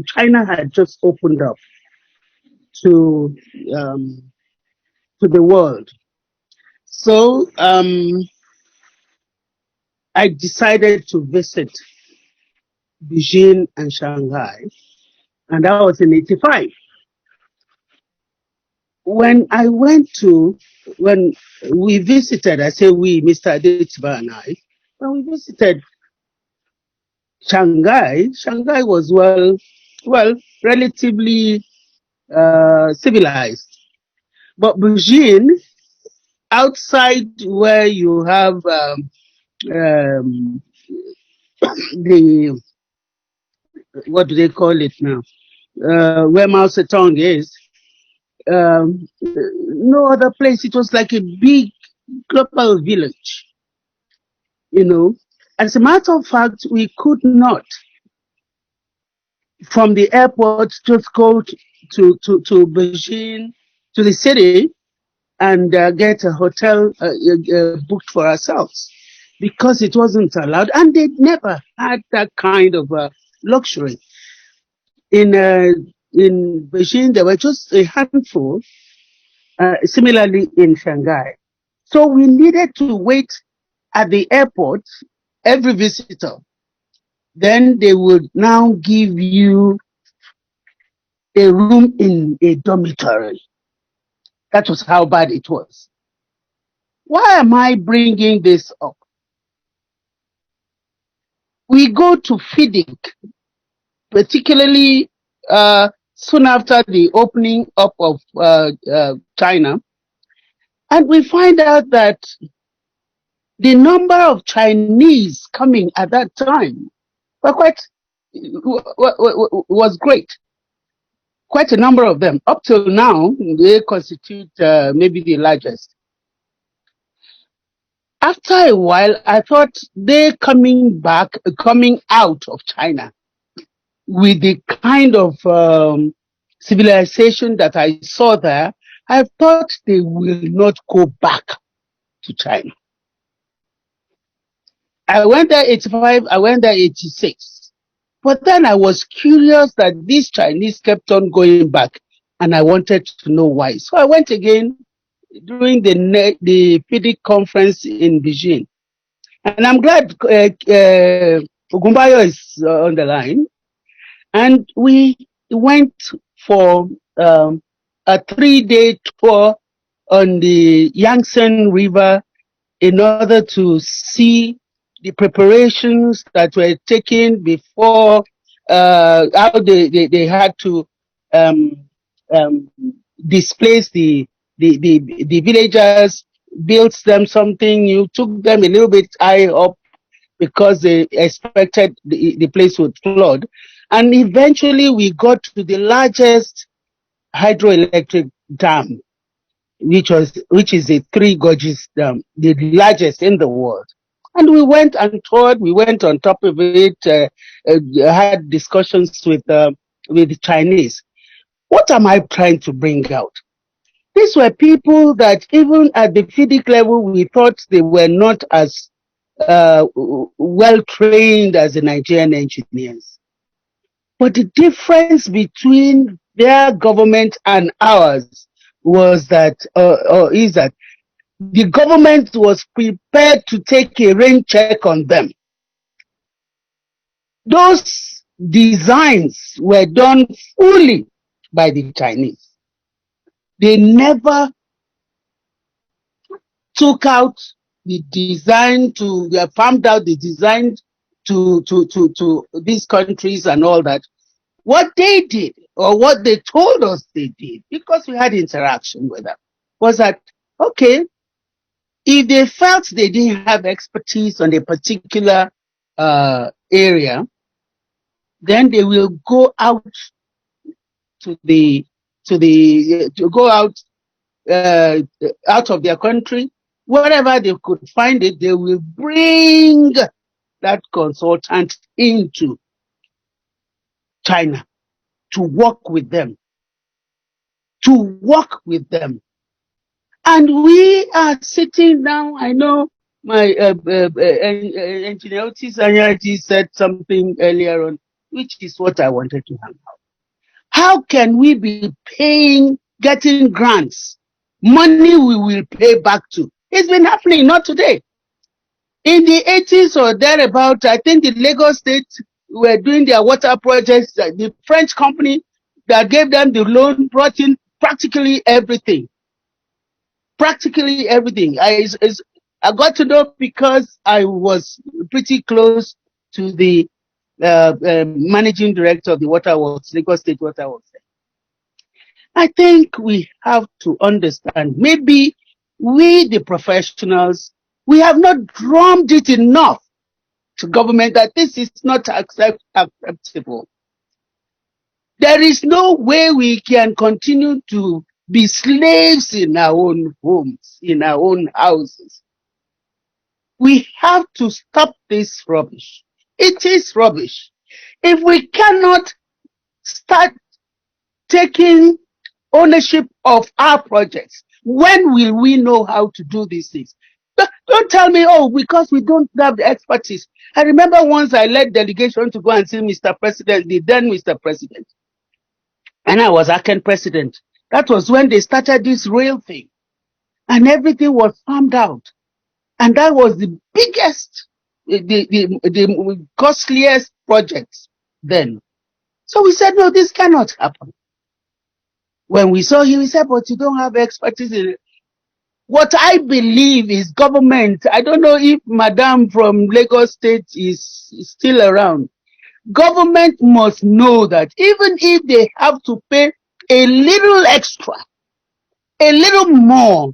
China had just opened up to um, to the world. So I decided to visit Beijing and Shanghai, and that was in '85. When when we visited, I say we, Mr. Adetiba and I, when we visited Shanghai, Shanghai was well, relatively civilized. But Beijing, outside where you have um, the, what do they call it now? Where Mao Zedong is, no other place. It was like a big global village, you know. As a matter of fact, we could not, from the airport, just go to Beijing, to the city, and get a hotel booked for ourselves because it wasn't allowed. And they never had that kind of luxury. In Beijing, there were just a handful, similarly in Shanghai. So we needed to wait at the airport, every visitor. Then they would now give you a room in a dormitory. That was how bad it was. Why am I bringing this up? We go to feeding, particularly soon after the opening up of China, and we find out that the number of Chinese coming at that time were was great. Quite a number of them. Up till now, they constitute maybe the largest. After a while, I thought they coming out of China with the kind of civilization that I saw there, I thought they will not go back to China. I went there 85, I went there 86. But then I was curious that these Chinese kept on going back, and I wanted to know why. So I went again during the FIDIC conference in Beijing. And I'm glad Ogumbayo is on the line. And we went for a 3-day tour on the Yangtze River in order to see the preparations that were taken before how they had to um, um, displace the villagers, built them something new, took them a little bit high up because they expected the place would flood. And eventually we got to the largest hydroelectric dam, which is the Three Gorges Dam, the largest in the world. And we went and toured. We went on top of it, had discussions with the Chinese. What am I trying to bring out? These were people that even at the FIDIC level, we thought they were not as well trained as the Nigerian engineers. But the difference between their government and ours was that, is that the government was prepared to take a rain check on them. Those designs were done fully by the Chinese. They never took out the design they farmed out the design to these countries and all that. What they did, or what they told us they did, because we had interaction with them, was that, okay, if they felt they didn't have expertise on a particular area, then they will go out to go out of their country, wherever they could find it. They will bring that consultant into China to work with them. And we are sitting down. I know my engineer Otis Anyaji said something earlier on, which is what I wanted to have. How can we be getting grants, money we will pay back to? It's been happening, not today. In the 80s or thereabout, I think the Lagos State were doing their water projects. The French company that gave them the loan brought in practically everything. I got to know because I was pretty close to the managing director of the Water Works, Lagos State Water Works. I think we have to understand, maybe we, the professionals, we have not drummed it enough to government that this is not acceptable. There is no way we can continue to be slaves in our own homes, in our own houses. We have to stop this rubbish. It is rubbish. If we cannot start taking ownership of our projects, when will we know how to do these things? Don't tell me, oh, because we don't have the expertise. I remember once I led delegation to go and see Mr. President, the then Mr. President, and I was acting president. That was when they started this rail thing, and everything was farmed out. And that was the biggest, the costliest project then. So we said, no, this cannot happen. When we saw him, we said, but you don't have expertise in it. What I believe is government. I don't know if Madam from Lagos State is still around. Government must know that even if they have to pay a little extra, a little more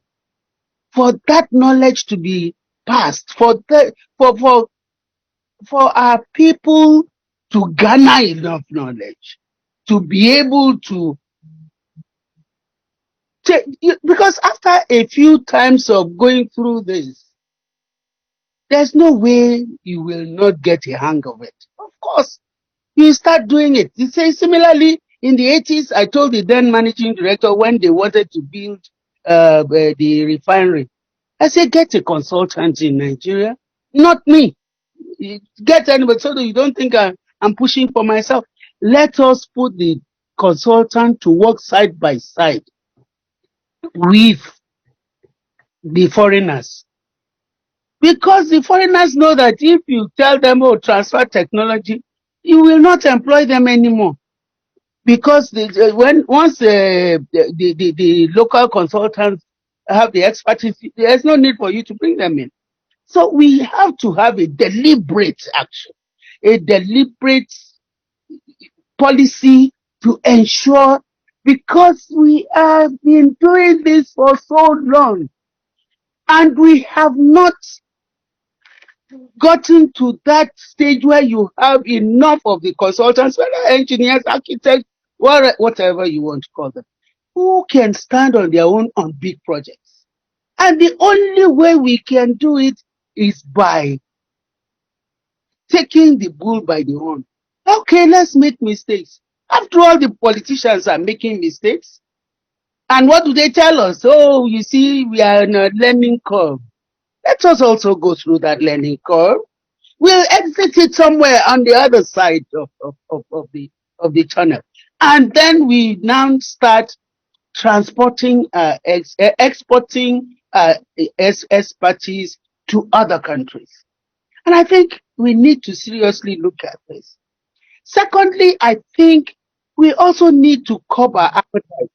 for that knowledge to be passed, for our people to garner enough knowledge to be able to because after a few times of going through this, there's no way you will not get a hang of it. Of course, you start doing it. You say similarly in the 80s, I told the then managing director when they wanted to build the refinery, I said, get a consultant in Nigeria, not me. Get anybody so that you don't think I'm pushing for myself. Let us put the consultant to work side by side with the foreigners. Because the foreigners know that if you tell them, oh, transfer technology, you will not employ them anymore. Because once the local consultants have the expertise, there's no need for you to bring them in. So we have to have a deliberate action, a deliberate policy to ensure, because we have been doing this for so long and we have not gotten to that stage where you have enough of the consultants, whether engineers, architects, whatever you want to call them, who can stand on their own on big projects. And the only way we can do it is by taking the bull by the horn. Okay, let's make mistakes. After all, the politicians are making mistakes. And what do they tell us? Oh, you see, we are in a learning curve. Let us also go through that learning curve. We'll exit it somewhere on the other side of the channel. And then we now start transporting, exporting expertise to other countries. And I think we need to seriously look at this. Secondly, I think we also need to curb our appetite.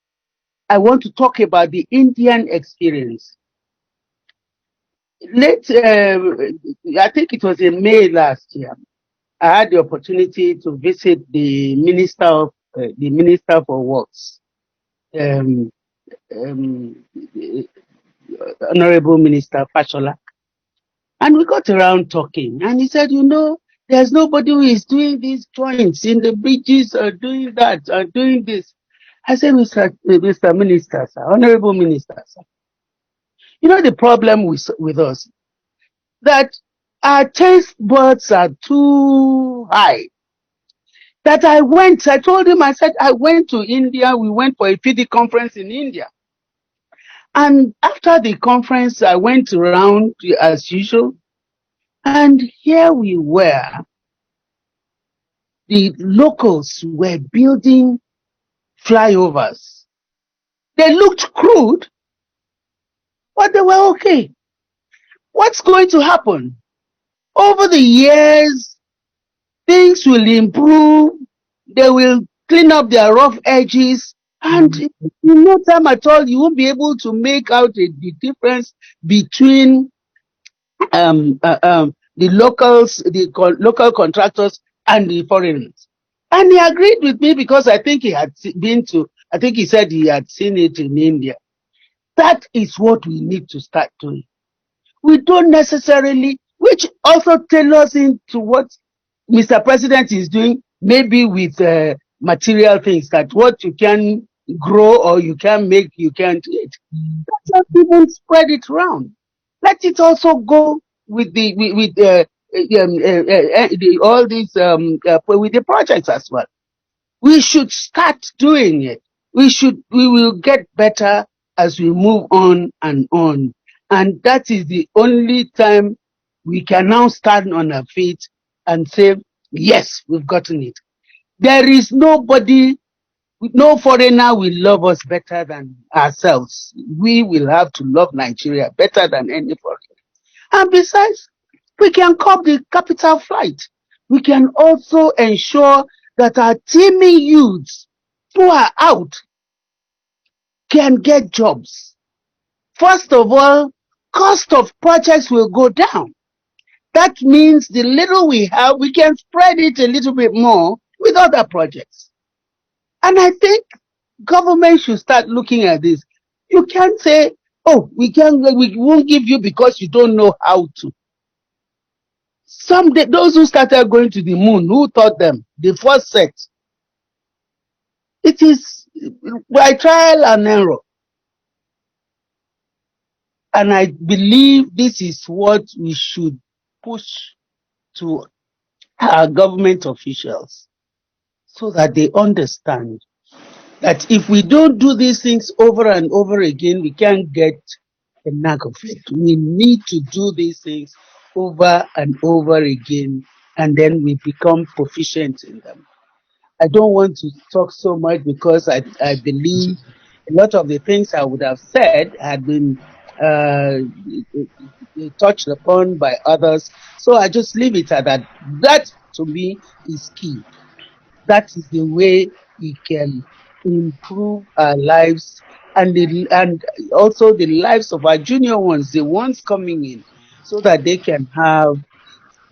I want to talk about the Indian experience. I think it was in May last year, I had the opportunity to visit the Minister for Works, um, um, Honorable Minister Fashola. And we got around talking, and he said, there's nobody who is doing these joints in the bridges or doing that or doing this. I said, Mr. Minister, sir, Honorable Minister, sir, the problem with us, that our taste buds are too high. That I told him, I said, I went to India, we went for a FIDI conference in India. And after the conference, I went around as usual. And here we were. The locals were building flyovers. They looked crude, but they were okay. What's going to happen? Over the years, things will improve. They will clean up their rough edges. And in no time at all, you won't be able to make out the difference between the local contractors and the foreigners. And he agreed with me because I think he said he had seen it in India. That is what we need to start doing. We don't necessarily, which also tailors into what Mr. President is doing, maybe with material things, that what you can grow or you can make, you can't eat. Let's not even spread it around. Let it also go with all these with the projects as well. We should start doing it. We will get better as we move on and on. And that is the only time we can now stand on our feet and say, yes, we've gotten it. There is nobody, no foreigner will love us better than ourselves. We will have to love Nigeria better than any foreigner. And besides, we can curb the capital flight. We can also ensure that our teeming youths who are out can get jobs. First of all, cost of projects will go down. That means the little we have, we can spread it a little bit more with other projects. And I think government should start looking at this. You can't say, oh, we won't give you because you don't know how to. Those who started going to the moon, who taught them? The first set. It is by trial and error. And I believe this is what we should push to our government officials so that they understand that if we don't do these things over and over again, we can't get a knack of it. We need to do these things over and over again and then we become proficient in them. I don't want to talk so much because I believe a lot of the things I would have said had been uh, touched upon by others. So I just leave it at that. That to me is key. That is the way we can improve our lives and also the lives of our junior ones, the ones coming in, so that they can have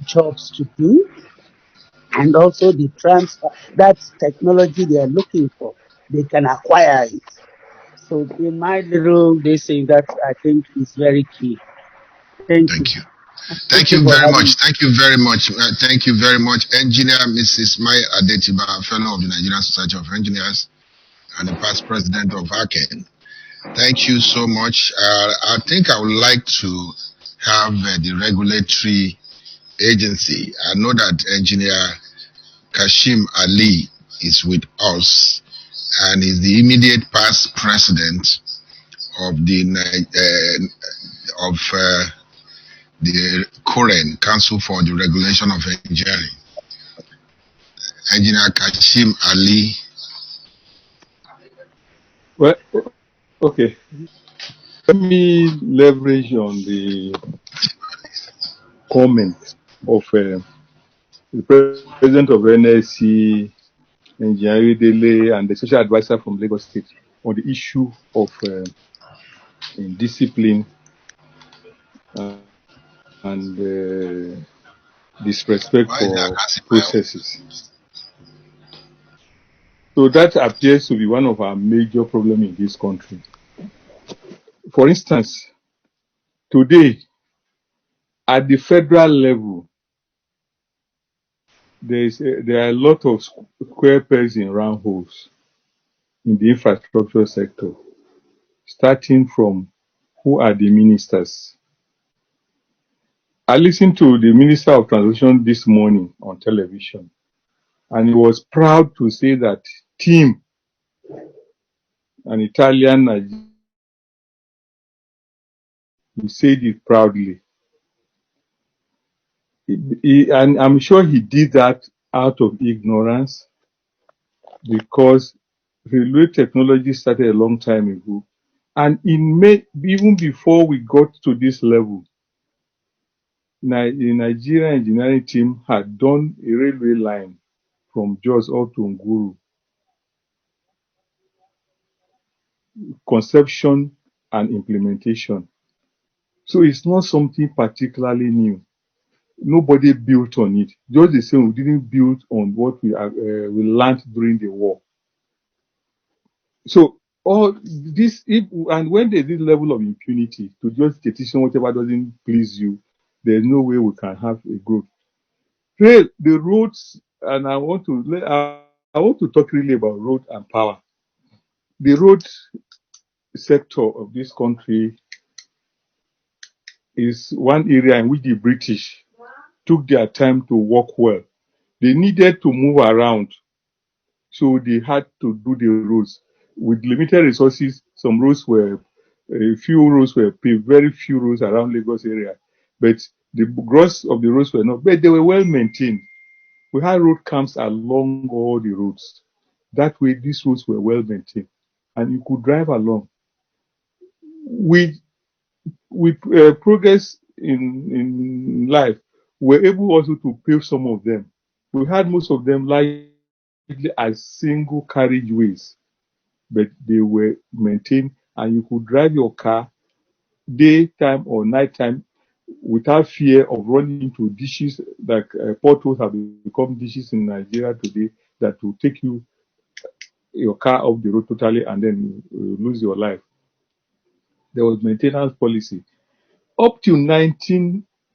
jobs to do and also the transfer that technology they are looking for, they can acquire it. So in my little this thing that I think is very key. Thank you. Thank you. Thank Thank you you for very having me. much. Thank you very much. Thank you very much, Engineer Mrs. Mai Adetiba, Fellow of the Nigerian Society of Engineers and the past president of ACEN. Thank you so much. I think I would like to have the regulatory agency. I know that Engineer Kashim Ali is with us and is the immediate past president of the Korean Council for the Regulation of Engineering. Engineer Kashim Ali. Well, okay. Let me leverage on the comment of the president of NSC, Engineering Dele, and the social advisor from Lagos State on the issue of discipline and disrespect for processes. So that appears to be one of our major problems in this country. For instance, today, at the federal level, there are a lot of square pegs in round holes in the infrastructure sector, starting from who are the ministers. I listened to the Minister of Transition this morning on television, and he was proud to say that TEAM, an Italian Nigerian, he said it proudly. And I'm sure he did that out of ignorance because railway technology started a long time ago. And even before we got to this level, the Nigerian engineering team had done a railway line from Jos up to Nguru. Conception and implementation. So it's not something particularly new. Nobody built on it. Just the same, we didn't build on what we learned during the war. So all this, and when there's this level of impunity to just petition whatever doesn't please you, there's no way we can have a growth. The roads, and I want to talk really about road and power. The road sector of this country is one area in which the British took their time to work well. They needed to move around, so they had to do the roads. With limited resources, a few roads were paved, very few roads around Lagos area. But the gross of the roads were not, but they were well maintained. We had road camps along all the roads. That way, these roads were well maintained, and you could drive along. With progress in life, we're able also to pave some of them. We had most of them largely as single carriageways, but they were maintained, and you could drive your car daytime or nighttime without fear of running into dishes. Like potholes have become dishes in Nigeria today that will take your car off the road totally, and then you lose your life. There was maintenance policy. Up to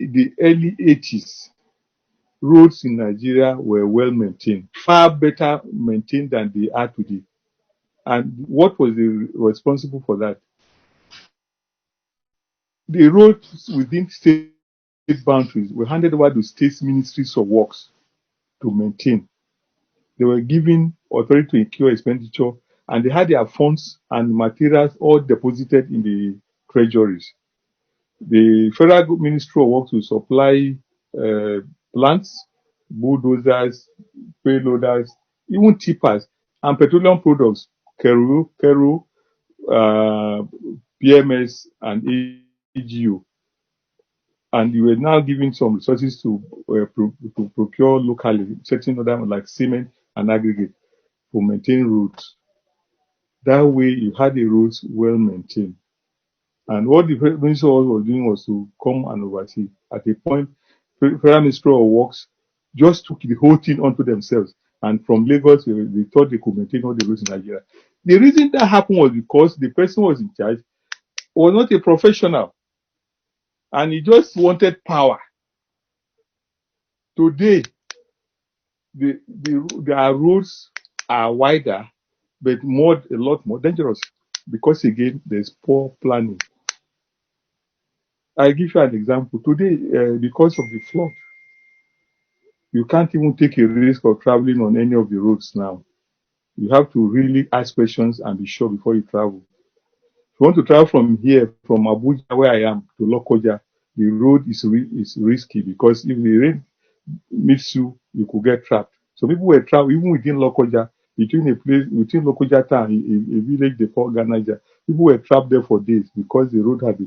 the early 80s, roads in Nigeria were well maintained, far better maintained than they are today. And what was responsible for that? The roads within state boundaries were handed over to state ministries of works to maintain. They were given authority to incur expenditure, and they had their funds and materials all deposited in the treasuries. The Federal Ministry of Works will supply plants. bulldozers, payloaders, even tippers, and petroleum products, Kero, PMS, and AGO. And you were now giving some resources to procure locally, certain other like cement and aggregate to maintain roads. That way, you had the roads well maintained. And what the Minister was doing was to come and oversee. At a point, Federal Ministry of Works just took the whole thing onto themselves. And from Lagos, they thought they could maintain all the roads in Nigeria. The reason that happened was because the person who was in charge was not a professional. And he just wanted power. Today, their roads are wider, but a lot more dangerous. Because again, there's poor planning. I give you an example. Today, because of the flood, you can't even take a risk of traveling on any of the roads now. You have to really ask questions and be sure before you travel. If you want to travel from here, from Abuja, where I am, to Lokoja, the road is risky because if the rain meets you, you could get trapped. So people were traveling even within Lokoja, within Lokoja town, a village they call Ganaja. People were trapped there for days because the road had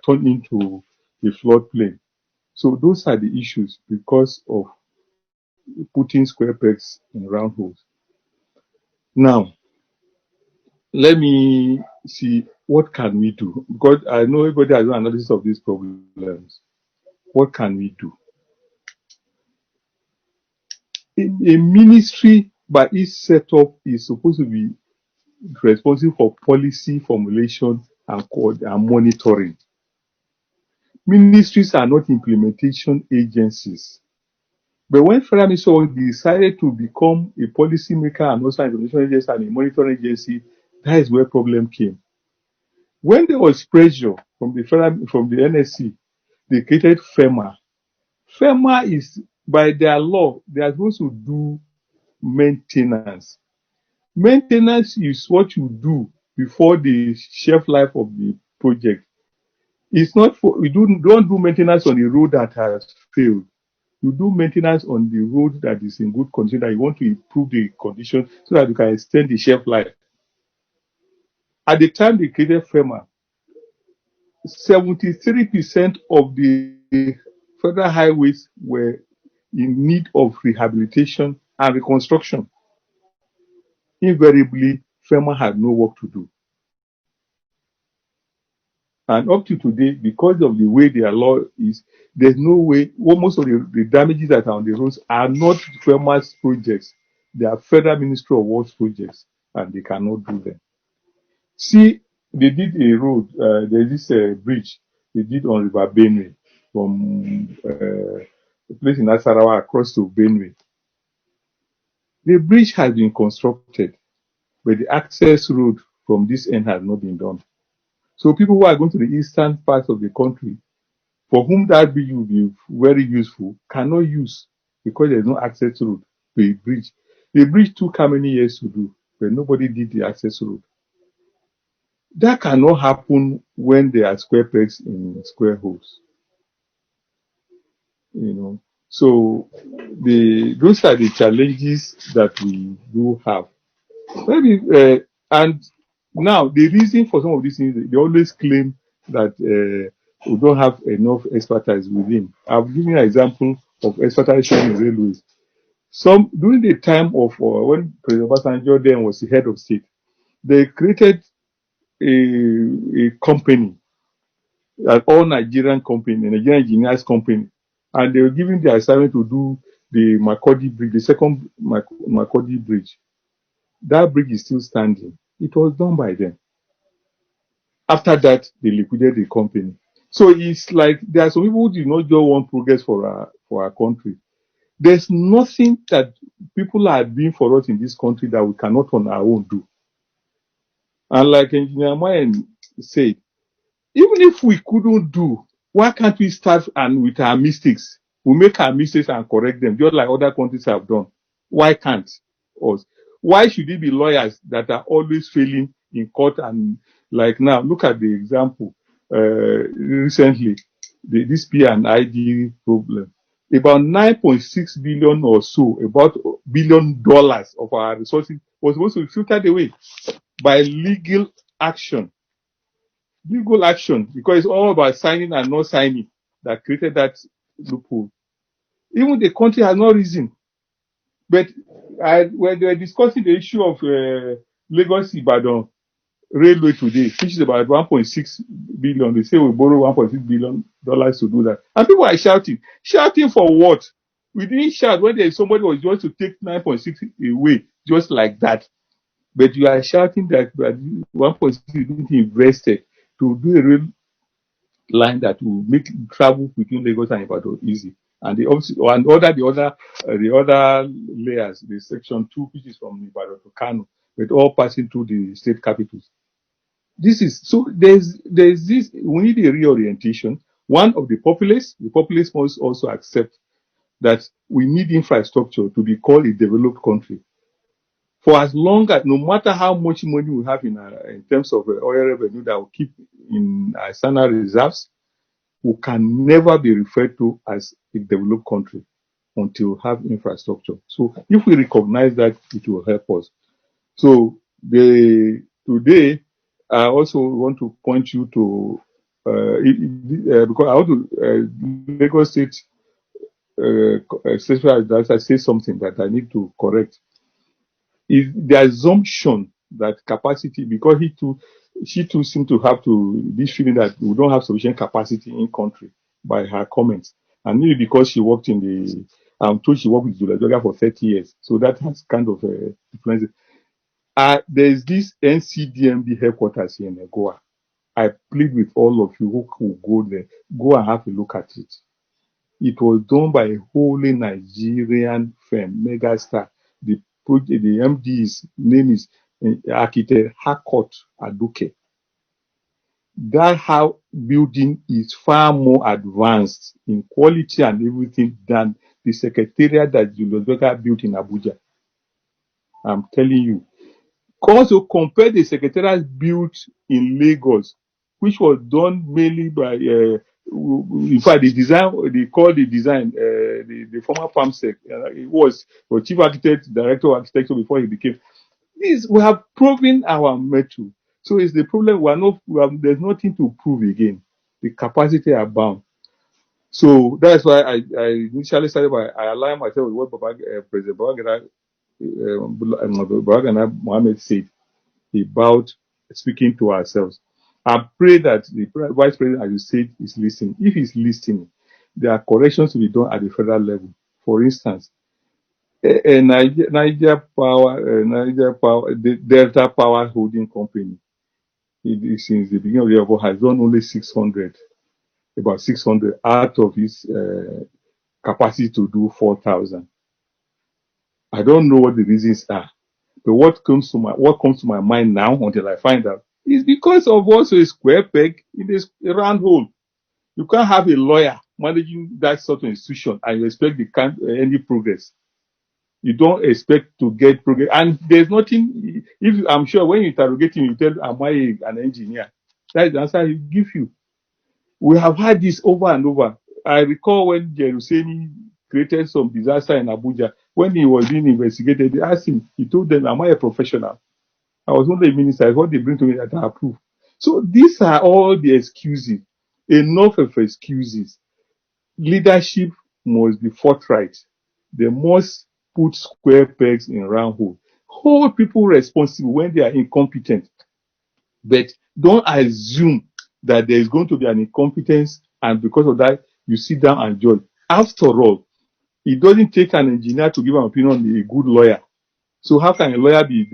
turned into a floodplain. So those are the issues because of putting square pegs in round holes. Now, let me see what can we do, because I know everybody has an analysis of these problems. What can we do? A ministry by its setup is supposed to be responsible for policy formulation and monitoring. Ministries are not implementation agencies. But when Federal Ministry decided to become a policy maker and also an implementation agency and a monitoring agency, that is where problem came. When there was pressure from the NSC, they created FEMA. FEMA is, by their law, they are supposed to do maintenance. Maintenance is what you do before the shelf life of the project. It's not we don't do maintenance on a road that has failed. You do maintenance on the road that is in good condition, that you want to improve the condition so that you can extend the shelf life. At the time they created FEMA, 73% of the federal highways were in need of rehabilitation and reconstruction. Invariably, FEMA had no work to do. And up to today, because of the way their law is, there's no way, most of the damages that are on the roads are not FEMA's projects. They are Federal Ministry of Works projects, and they cannot do them. See, they did a road, there's this bridge they did on River Benue from a place in Nasarawa across to Benue. The bridge has been constructed, but the access road from this end has not been done. So people who are going to the eastern part of the country, for whom that bridge will be very useful, cannot use because there's no access road to a bridge. The bridge took how many years to do, but nobody did the access road. That cannot happen when there are square pegs in square holes. So those are the challenges that we do have. Maybe and now the reason for some of these things, they always claim that we don't have enough expertise within. I've given you an example of expertise in railways. During the time of when President Obasanjo then was the head of state, they created a company, an all-Nigerian company, a Nigerian engineers company, and they were given the assignment to do the Makurdi Bridge, the second Makurdi Bridge. That bridge is still standing. It was done by them. After that, they liquidated the company. So it's like there are some people who do not just want progress for our country. There's nothing that people are doing for us in this country that we cannot on our own do. And like Engineer Mayen said, even if we couldn't do, why can't we start with our mistakes? We make our mistakes and correct them, just like other countries have done. Why can't us? Why should it be lawyers that are always failing in court? And like now, look at the example recently, this P&ID problem. about 9.6 billion or so, about $1 billion of our resources was supposed to be filtered away by legal action. Legal action, because it's all about signing and not signing that created that loophole. Even the country has not risen. But when they were discussing the issue of Lagos Ibadan railway today, which is about 1.6 billion, they say we borrow $1.6 billion to do that. And people are shouting. Shouting for what? We didn't shout when there is somebody who was just to take 9.6 away, just like that. But you are shouting that 1.6 didn't invested to do a rail line that will make travel between Lagos and Ibadan easy. And the other layers, the section 2, which is from Ibadan to Kano, but all passing through the state capitals. This is so there's this, we need a reorientation. One of the populace must also accept that we need infrastructure to be called a developed country. For as long as, no matter how much money we have in terms of oil revenue that we keep in external reserves, we can never be referred to as a developed country until we have infrastructure. So if we recognize that, it will help us. So today, I also want to point you to because I want to Lagos State Special Advisor say something that I need to correct. Is the assumption that capacity, because she too seemed to have this feeling that we don't have sufficient capacity in country by her comments, and maybe because she worked in the, I'm told she worked with Zulajoga for 30 years, so that has kind of influenced. There's this NCDMB headquarters here in Goa. I plead with all of you who go there, go and have a look at it. It was done by a wholly Nigerian firm, Megastar. The MD's name is architect Harcourt Aduke. That building is far more advanced in quality and everything than the secretariat that Julius Berger built in Abuja. I'm telling you. Also compare the secretariat built in Lagos, which was done mainly by, in fact, the design, they call the design, the former PAMSEC, it was chief architect, director of architecture before he became. We have proven our mettle. So it's the problem, there's nothing to prove again. The capacity are bound. So that's why I initially started by, I aligned myself with what President Babagana Mohammed said about speaking to ourselves. I pray that the Vice President, as you said, is listening. If he's listening, there are corrections to be done at the federal level. For instance, Niger Power, the Delta Power Holding Company, since the beginning of the year, has done only 600, about 600 out of its capacity to do 4,000. I don't know what the reasons are. But what comes to my mind now until I find out is because of also a square peg in a round hole. You can't have a lawyer managing that sort of institution and you expect any progress. You don't expect to get progress, and there's nothing. I'm sure when you interrogate him, you tell, "Am I an engineer?" That's the answer he give you. We have had this over and over. I recall when Jeruseni created some disaster in Abuja. When he was being investigated, they asked him, he told them, "Am I a professional? I was only a minister. What they bring to me that I approve." So these are all the excuses. Enough of excuses. Leadership must be forthright. They must put square pegs in round holes. Hold people responsible when they are incompetent. But don't assume that there is going to be an incompetence and because of that, you sit down and judge. After all, it doesn't take an engineer to give an opinion on a good lawyer. So how can a lawyer be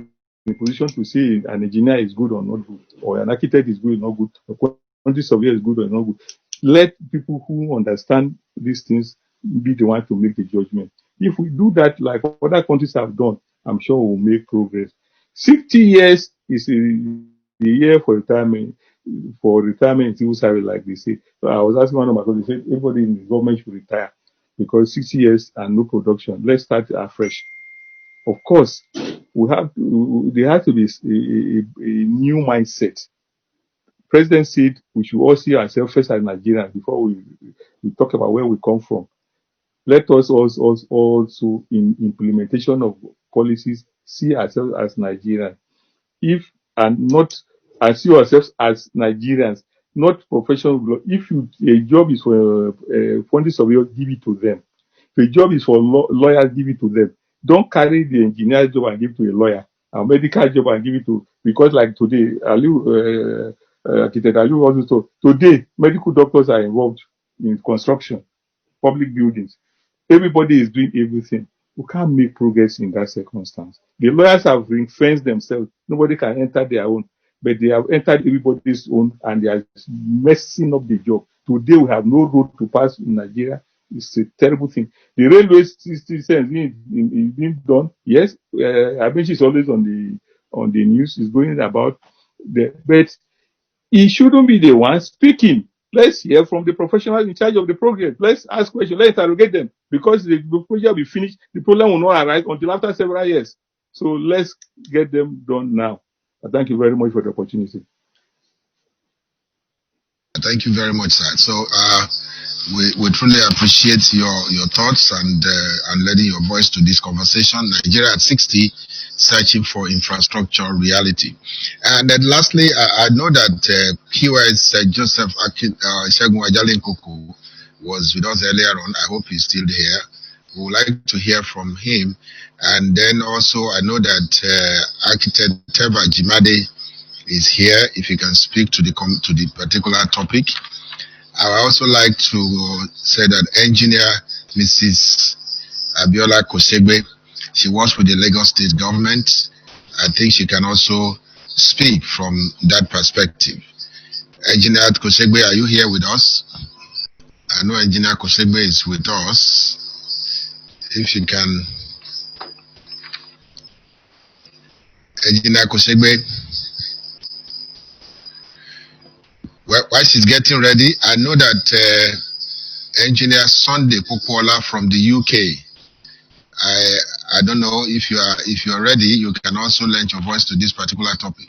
in a position to say an engineer is good or not good, or an architect is good or not good, or quantity surveyor is good or not good? Let people who understand these things be the one to make the judgment. If we do that like other countries have done, I'm sure we'll make progress. 60 years is a year for retirement in civil service, like they say. So I was asking one of my colleagues, they said everybody in the government should retire because 60 years and no production. Let's start afresh. Of course, there has to be a new mindset. President said we should all see ourselves first as Nigerians before we talk about where we come from. Let us also in implementation of policies see ourselves as Nigerians. If and not and see ourselves as Nigerians, not professional. If a job is for a funding surveyor, give it to them. If a job is for lawyers, give it to them. Don't carry the engineer job and give it to a lawyer. A medical job and give it to, because like today, architect Aliu also told, today medical doctors are involved in construction, public buildings. Everybody is doing everything. We can't make progress in that circumstance. The lawyers have ring-fenced themselves. Nobody can enter their own, but they have entered everybody's own, and they are messing up the job. Today we have no road to pass in Nigeria. It's a terrible thing. The railway system is being done. Yes, I mentioned it's always on the news. It's going about but he shouldn't be the one speaking. Let's hear from the professionals in charge of the program. Let's ask questions. Let's interrogate them, because the project will be finished. The problem will not arise until after several years. So let's get them done now. Thank you very much for the opportunity. Thank you very much, sir. So we truly appreciate your thoughts and lending your voice to this conversation. Nigeria at 60, searching for infrastructure reality. And then lastly, I know that PY's Joseph Segun Ajalin Koko was with us earlier on. I hope he's still here. We would like to hear from him. And then also, I know that architect Teva Jimade is here. If you can speak to the particular topic. I would also like to say that engineer Mrs. Abiola Kosegbe, she works with the Lagos State government. I think she can also speak from that perspective. Engineer Kosegbe, are you here with us? I know Engineer Kosegbe is with us. If you can. Engineer Kosegbe. Well, while she's getting ready, I know that Engineer Sunday Pokuola from the UK. I don't know if you are ready. You can also lend your voice to this particular topic.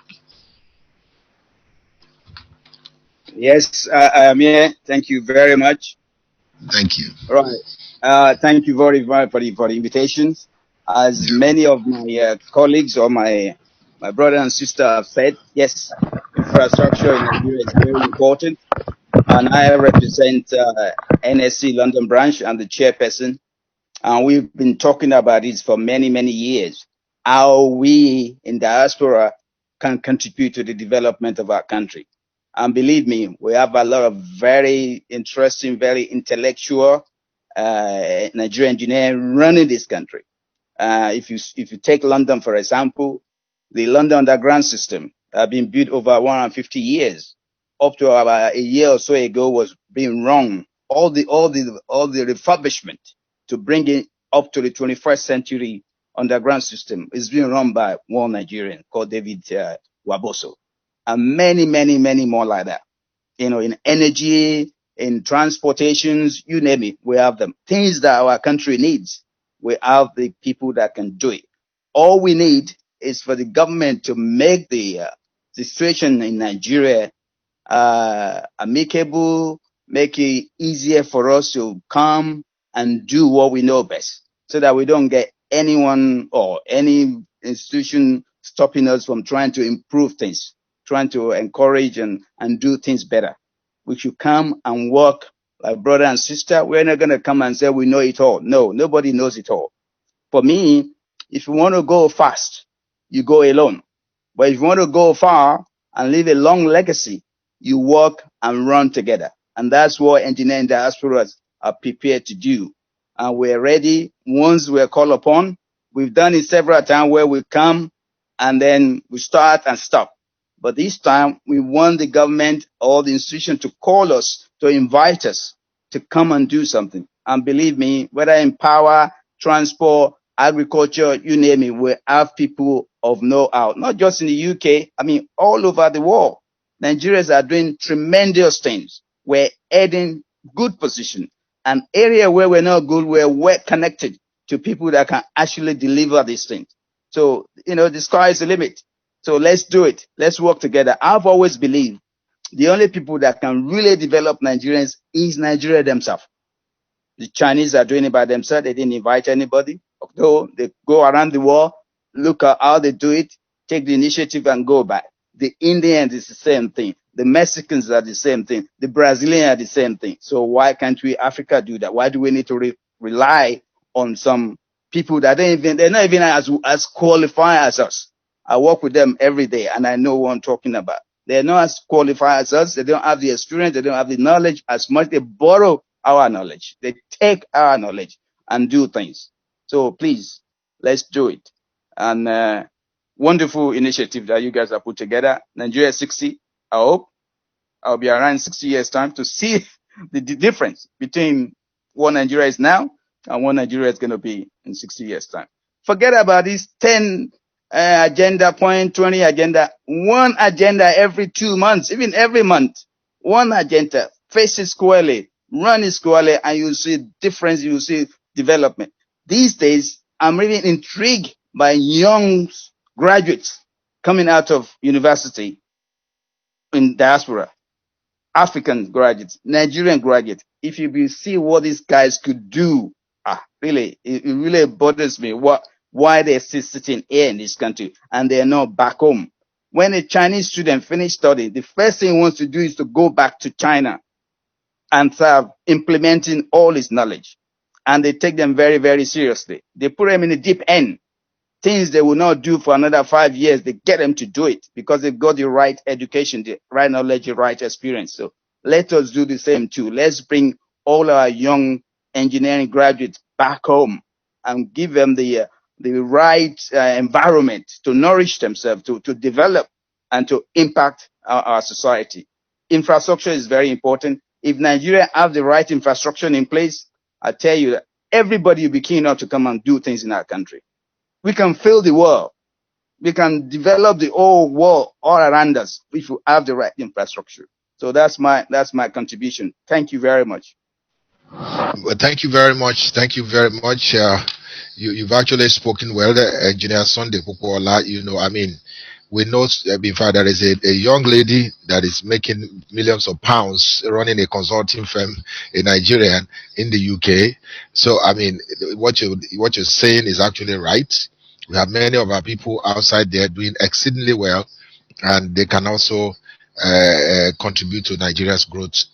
Yes, I am here. Thank you very much. Thank you. All right. Thank you very much for the invitations. As many of my colleagues or my brother and sister have said, yes, infrastructure in Nigeria is very important. And I represent NSC London branch. I'm the chairperson. And we've been talking about this for many, many years. How we in diaspora can contribute to the development of our country. And believe me, we have a lot of very interesting, very intellectual Nigerian engineers running this country. If you take London, for example, the London Underground system has been built over 150 years. Up to about a year or so ago was being wrong. All the refurbishment to bring it up to the 21st century underground system is being run by one Nigerian called David Waboso, and many, many, many more like that. You know, in energy, in transportations, you name it, we have them. Things that our country needs, we have the people that can do it. All we need is for the government to make the situation in Nigeria amicable, make it easier for us to come and do what we know best, so that we don't get anyone or any institution stopping us from trying to improve things, trying to encourage and do things better. We should come and work like brother and sister. We're not going to come and say we know it all. No, nobody knows it all. For me, if you want to go fast, you go alone. But if you want to go far and leave a long legacy, you work and run together. And that's what engineering diasporas are prepared to do. And we're ready once we're called upon. We've done it several times where we come and then we start and stop. But this time we want the government or the institution to call us, to invite us to come and do something. And believe me, whether in power, transport, agriculture, you name it, we have people of know-how, not just in the UK, I mean, all over the world. Nigerians are doing tremendous things. We're heading good position. An area where we're not good, we're well connected to people that can actually deliver these things. So, you know, the sky is the limit. So let's do it. Let's work together. I've always believed the only people that can really develop Nigerians is Nigeria themselves. The Chinese are doing it by themselves. They didn't invite anybody. Although they go around the world, look at how they do it, take the initiative and go back. The Indians is the same thing. The Mexicans are the same thing. The Brazilians are the same thing. So why can't we, Africa, do that? Why do we need to rely on some people that they're not even as qualified as us? I work with them every day and I know what I'm talking about. They're not as qualified as us. They don't have the experience. They don't have the knowledge as much. They borrow our knowledge. They take our knowledge and do things. So please, let's do it. And wonderful initiative that you guys have put together. Nigeria 60. I hope I'll be around 60 years time to see the difference between what Nigeria is now and what Nigeria is going to be in 60 years time. Forget about this 10 agenda point, 20 agenda, one agenda every 2 months, even every month, one agenda, face it squarely, run it squarely, and you'll see difference, you'll see development. These days, I'm really intrigued by young graduates coming out of university in diaspora. African graduates, Nigerian graduates. If you see what these guys could do, really, it really bothers me why they're still sitting here in this country and they're not back home. When a Chinese student finishes studying, the first thing he wants to do is to go back to China and start implementing all his knowledge. And they take them very, very seriously. They put them in the deep end. Things they will not do for another 5 years, they get them to do it because they've got the right education, the right knowledge, the right experience. So let us do the same too. Let's bring all our young engineering graduates back home and give them the right environment to nourish themselves, to develop and to impact our society. Infrastructure is very important. If Nigeria have the right infrastructure in place, I tell you that everybody will be keen enough to come and do things in our country. We can fill the world. We can develop the whole world all around us if we have the right infrastructure. So that's my contribution. Thank you very much. Well, thank you very much. Thank you very much. You've actually spoken well, Engineer Sunday Popola. We know, in fact, there is a young lady that is making millions of pounds running a consulting firm in Nigeria in the UK. So, what you're saying is actually right. We have many of our people outside there doing exceedingly well, and they can also contribute to Nigeria's growth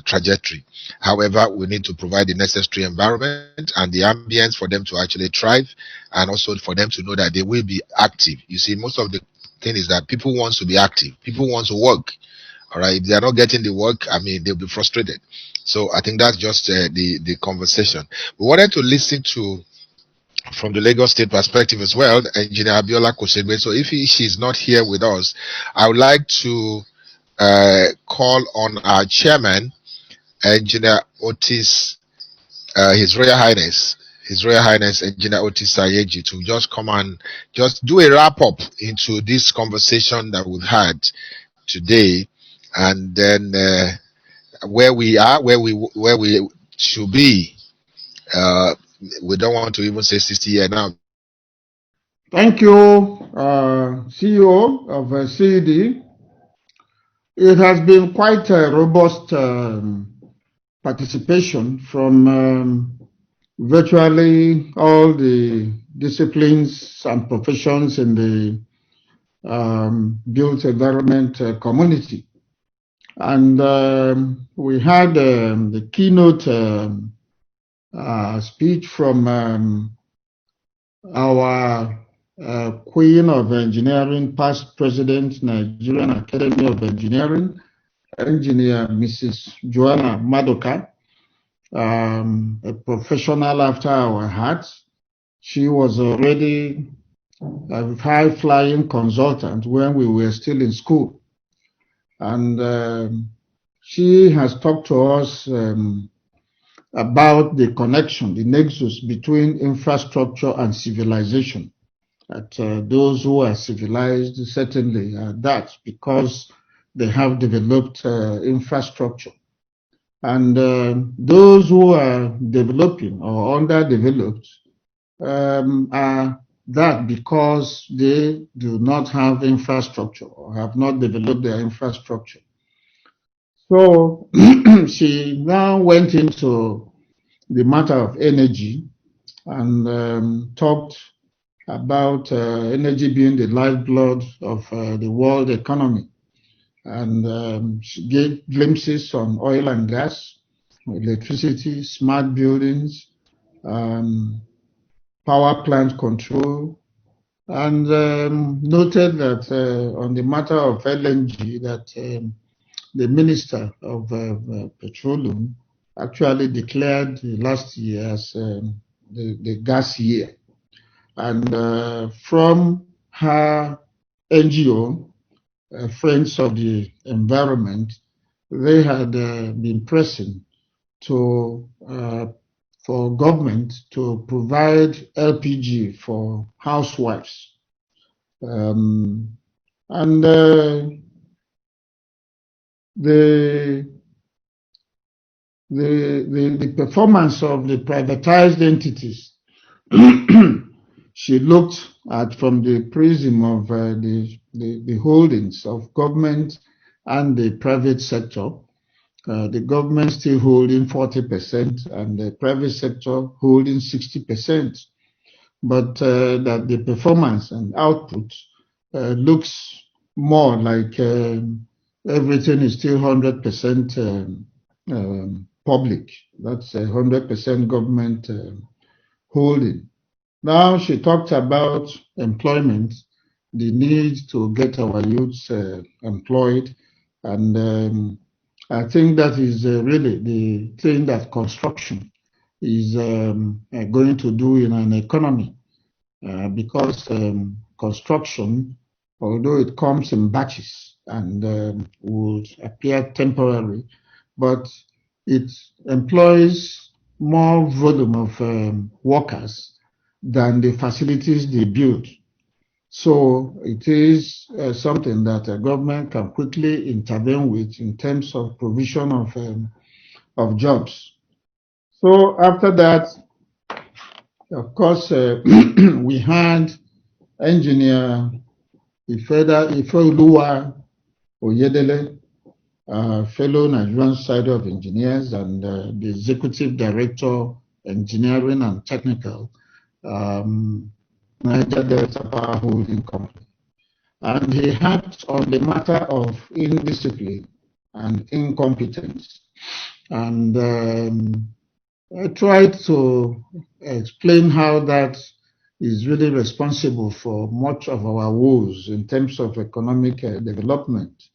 trajectory. However, we need to provide the necessary environment and the ambience for them to actually thrive, and also for them to know that they will be active. You see, most of the thing is that people want to be active. People want to work. All right. If they are not getting the work, they'll be frustrated. So I think that's just the conversation. We wanted to listen to, from the Lagos State perspective as well, Engineer Abiola Kosegbe. So if she's not here with us, I would like to call on our chairman, Engineer Otis, His Royal Highness Engineer Otis Sayeji, to just come and just do a wrap up into this conversation that we've had today, and then where we are, where we should be. We don't want to even say 60 years now. Thank you, CEO of CED. It has been quite a robust participation from virtually all the disciplines and professions in the built environment community. And we had the keynote speech from our Queen of Engineering, past President, Nigerian Academy of Engineering, Engineer Mrs. Joanna Madoka, a professional after our hearts. She was already a high-flying consultant when we were still in school. And she has talked to us about the connection, the nexus between infrastructure and civilization. That those who are civilized certainly are that, because they have developed infrastructure. And those who are developing or underdeveloped are that because they do not have infrastructure or have not developed their infrastructure. So she now went into the matter of energy and talked about energy being the lifeblood of the world economy. And she gave glimpses on oil and gas, electricity, smart buildings, power plant control, and noted that on the matter of LNG, that the Minister of Petroleum actually declared last year as the gas year. And from her NGO, Friends of the Environment, they had been pressing to for government to provide LPG for housewives. The performance of the privatized entities, she looked at from the prism of the holdings of government and the private sector. The government still holding 40% and the private sector holding 60%. But that the performance and output looks more like everything is still 100% public. That's 100% government holding. Now she talked about employment, the need to get our youths employed, and I think that is really the thing that construction is going to do in an economy, because construction, although it comes in batches and would appear temporary, but it employs more volume of workers than the facilities they build. So it is something that a government can quickly intervene with in terms of provision of jobs. So after that, of course, we had engineer Ifeoluwa Oyedele, fellow Nigerian Society of Engineers and the Executive Director, Engineering and Technical, Niger Delta Power Holding Company. And he had on the matter of indiscipline and incompetence. And I tried to explain how that is really responsible for much of our woes in terms of economic development.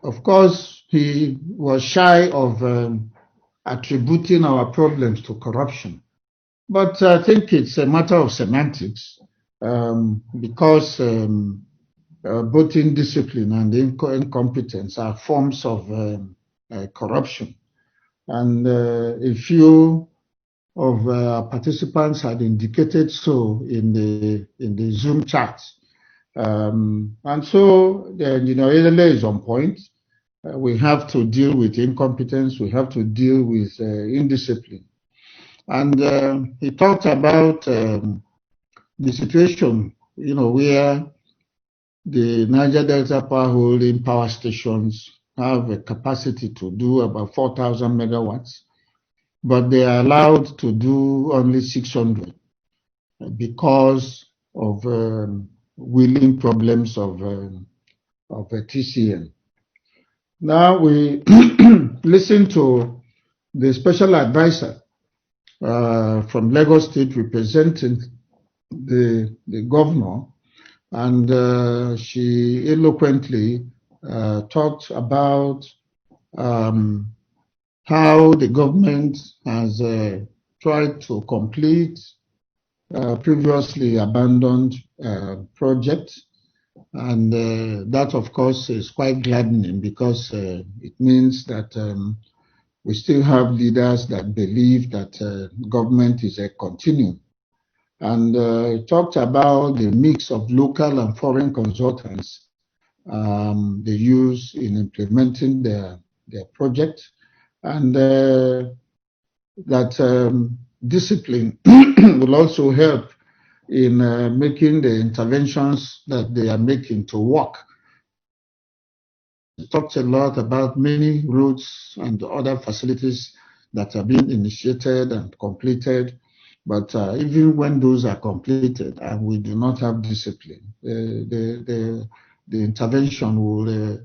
Of course, he was shy of attributing our problems to corruption. But I think it's a matter of semantics, because both indiscipline and incompetence are forms of corruption. And a few of participants had indicated so in the Zoom chat. And so the engineer is on point. We have to deal with incompetence. We have to deal with indiscipline. And he talked about the situation, where the Niger Delta Power Holding power stations have a capacity to do about 4,000 megawatts, but they are allowed to do only 600 because of wheeling problems of TCN. Now we listen to the special advisor from Lagos State representing the governor, and she eloquently talked about how the government has tried to complete previously abandoned projects. And that, of course, is quite gladdening because it means that we still have leaders that believe that government is a continuum. And talked about the mix of local and foreign consultants they use in implementing their project, and that discipline will also help in making the interventions that they are making to work. We talked a lot about many roads and other facilities that are being initiated and completed. But even when those are completed and we do not have discipline, the intervention will,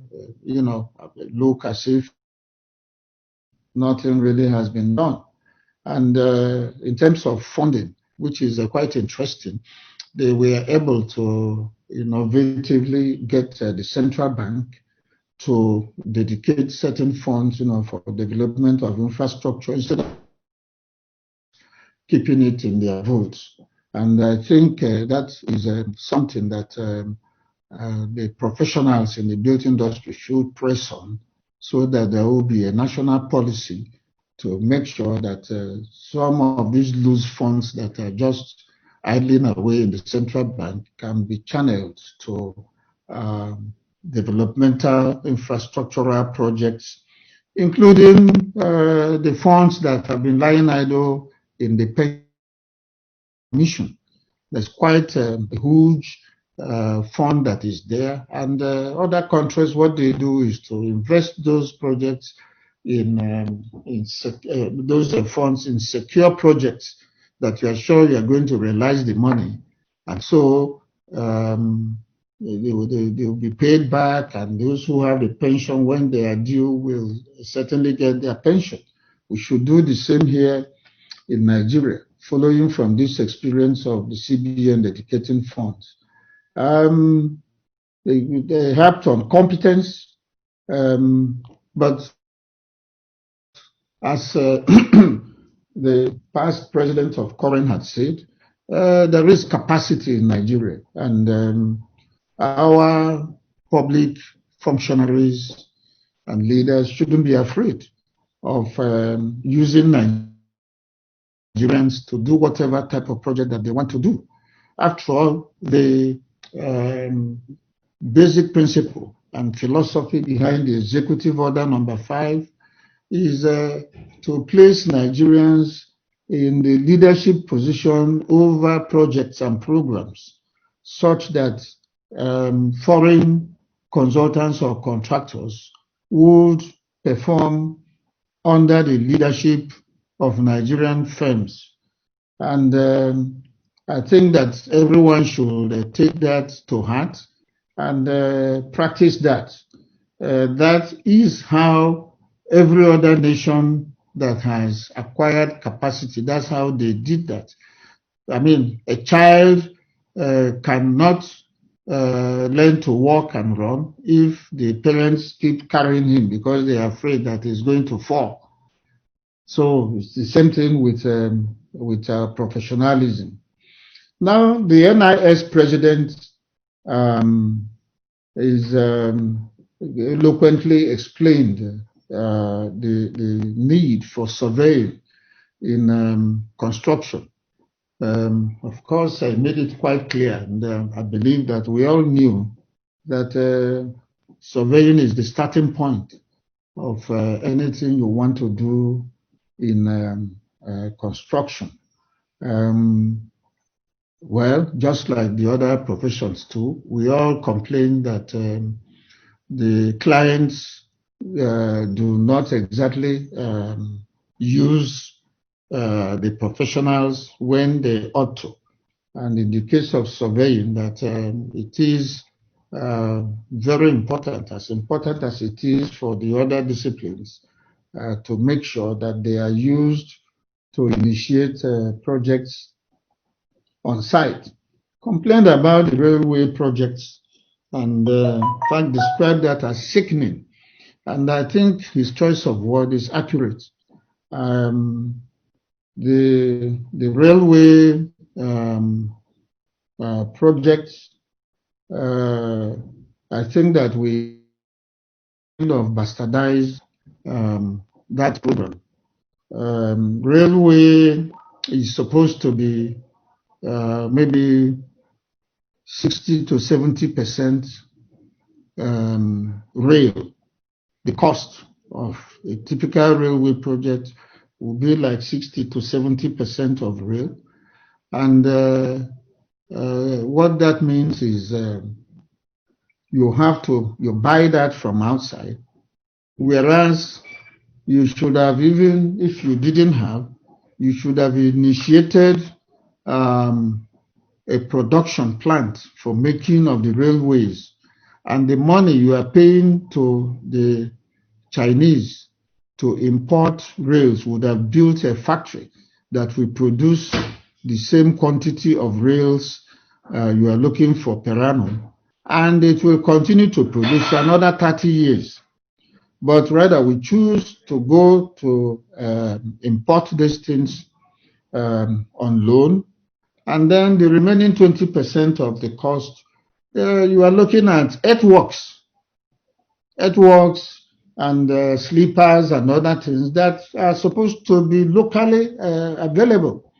look as if nothing really has been done. And in terms of funding, which is quite interesting, they were able to innovatively get the central bank to dedicate certain funds, for development of infrastructure instead of keeping it in their votes. And I think that is something that the professionals in the built industry should press on, so that there will be a national policy to make sure that some of these loose funds that are just idling away in the central bank can be channeled to developmental infrastructural projects, including the funds that have been lying idle in the pension. There's quite a huge fund that is there, and other countries, what they do is to invest those projects in those funds in secure projects that you are sure you are going to realize the money, and so they will be paid back, and those who have a pension when they are due will certainly get their pension. We should do the same here in Nigeria, following from this experience of the CBN dedicating funds. They helped on competence, but as the past president of Koren had said, there is capacity in Nigeria, and our public functionaries and leaders shouldn't be afraid of using Nigerians to do whatever type of project that they want to do. After all, the basic principle and philosophy behind the Executive Order number 5 is to place Nigerians in the leadership position over projects and programs, such that foreign consultants or contractors would perform under the leadership of Nigerian firms. And I think that everyone should take that to heart and practice that. That is how every other nation that has acquired capacity, that's how they did that. I mean, a child cannot learn to walk and run if the parents keep carrying him because they are afraid that he's going to fall. So it's the same thing with professionalism. Now, the NIS president is eloquently explained the need for surveying in construction. Of course, I made it quite clear, and I believe that we all knew that surveying is the starting point of anything you want to do in construction. Well, just like the other professions too, we all complain that the clients do not exactly use the professionals when they ought to. And in the case of surveying, that it is very important as it is for the other disciplines, to make sure that they are used to initiate projects on site. Complained about the railway projects and in fact described that as sickening. And I think his choice of word is accurate. The railway projects, I think that we kind of bastardized that program. Railway is supposed to be maybe 60 to 70% rail. The cost of a typical railway project will be like 60 to 70% of rail. And what that means is you buy that from outside, whereas you should have, even if you didn't have, you should have initiated a production plant for making of the railways. And the money you are paying to the Chinese to import rails would have built a factory that will produce the same quantity of rails you are looking for per annum. And it will continue to produce for another 30 years. But rather, we choose to go to import these things on loan. And then the remaining 20% of the cost, you are looking at earthworks and sleepers and other things that are supposed to be locally available.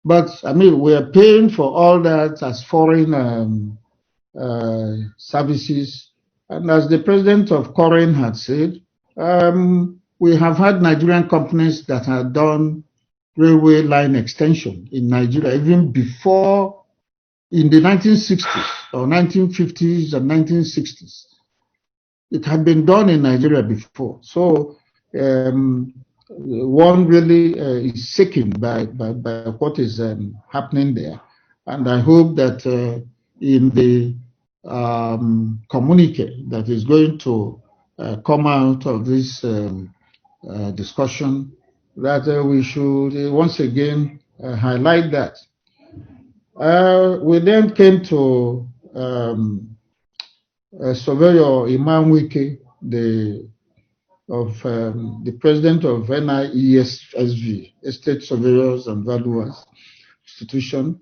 But I mean, we are paying for all that as foreign services. And as the president of Corin had said, we have had Nigerian companies that have done railway line extension in Nigeria even before, in the 1960s or 1950s and 1960s. It had been done in Nigeria before. So one really is sickened by what is happening there. And I hope that in the communique that is going to come out of this discussion, that we should once again highlight that. We then came to Surveyor Imam Wike, the president of NIESV, Estate Surveyors and Valuers Institution,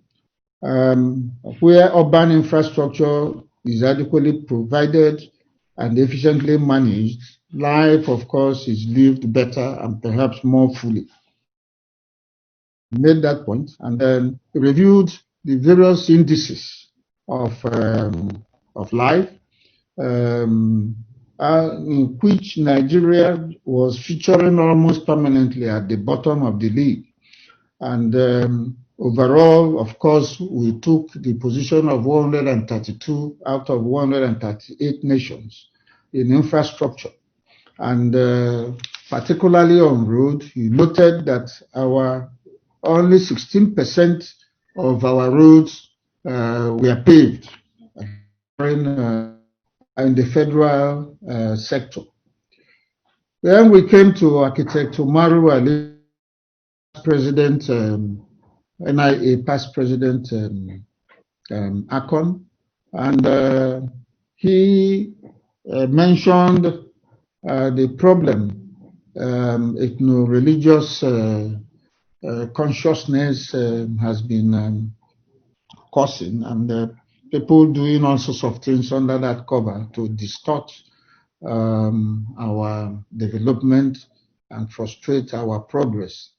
where urban infrastructure is adequately provided and efficiently managed, life, of course, is lived better and perhaps more fully. Made that point and then reviewed the various indices of life, in which Nigeria was featuring almost permanently at the bottom of the league. And overall, of course, we took the position of 132 out of 138 nations in infrastructure. And particularly on road, you noted that only 16% of our roads were paved in the federal sector. Then we came to Architect Umaru Ali, President, NIA past President Akon, and he mentioned the problem ethno-religious consciousness has been causing, and people doing all sorts of things under that cover to distort our development and frustrate our progress.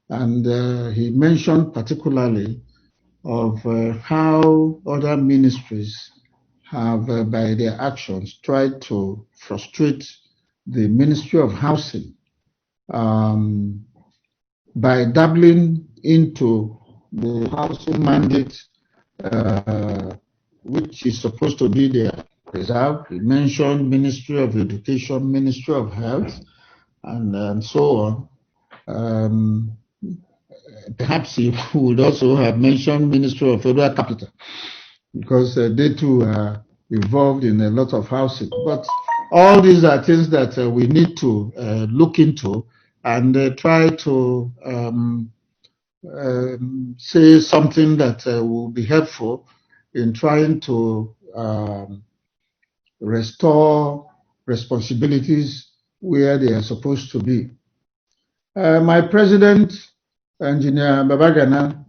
And he mentioned particularly of how other ministries have, by their actions, tried to frustrate the Ministry of Housing by dabbling into the housing mandate, which is supposed to be their reserve. He mentioned Ministry of Education, Ministry of Health, and so on. Perhaps he would also have mentioned Ministry of Federal Capital, because they too are involved in a lot of housing. But all these are things that we need to look into and try to say something that will be helpful in trying to restore responsibilities where they are supposed to be. My president, Engineer Babagana,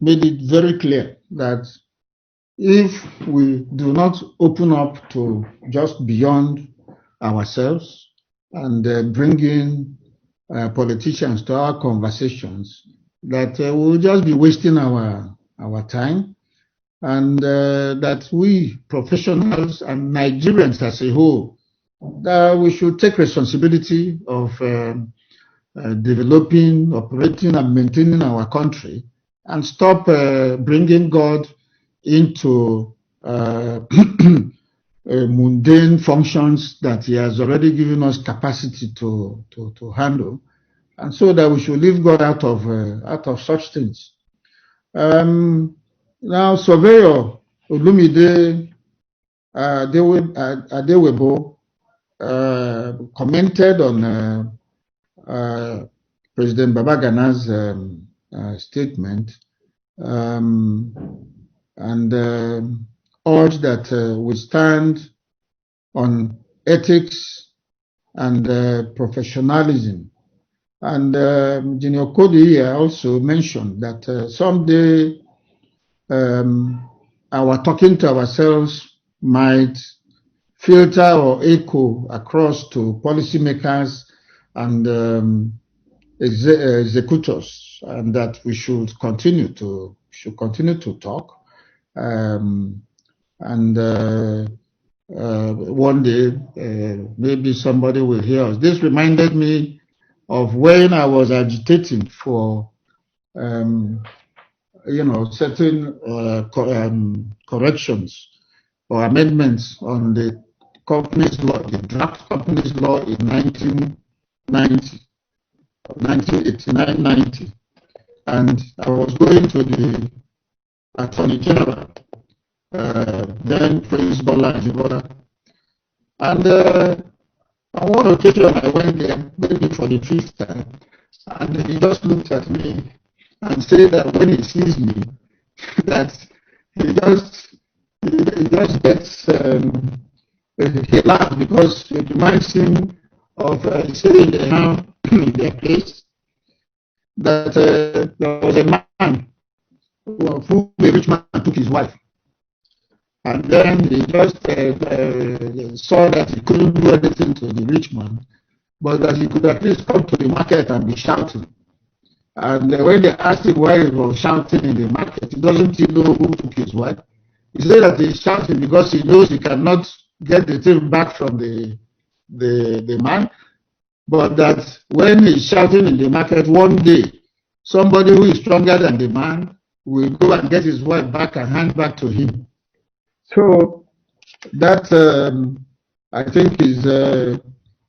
made it very clear that if we do not open up to just beyond ourselves and bring in politicians to our conversations, that we'll just be wasting our time, and that we professionals and Nigerians as a whole, that we should take responsibility of developing, operating, and maintaining our country, and stop bringing God into mundane functions that he has already given us capacity to handle, and so that we should leave God out of such things. Now, Surveyor Olumide Adewebo commented on President Babagana's statement and urged that we stand on ethics and professionalism. And Junior Kodi also mentioned that someday our talking to ourselves might filter or echo across to policymakers and executors, and that we should continue to talk. One day, maybe somebody will hear us. This reminded me of when I was agitating for, certain corrections or amendments on the companies law, the draft companies law in 1989-90, and I was going to the Attorney General, then Prince Bola Jibola, and on one occasion I went there, maybe for the 5th time, and he just looked at me and said that when he sees me, that he just gets, he laughs because it reminds him of saying in their place that there was a man who a rich man took his wife. And then he just saw that he couldn't do anything to the rich man, but that he could at least come to the market and be shouting. And when they asked him why he was shouting in the market, he doesn't know who took his wife. He said that he's shouting because he knows he cannot get the thing back from the man, but that when he's shouting in the market one day, somebody who is stronger than the man will go and get his wife back and hand back to him. So that, I think, is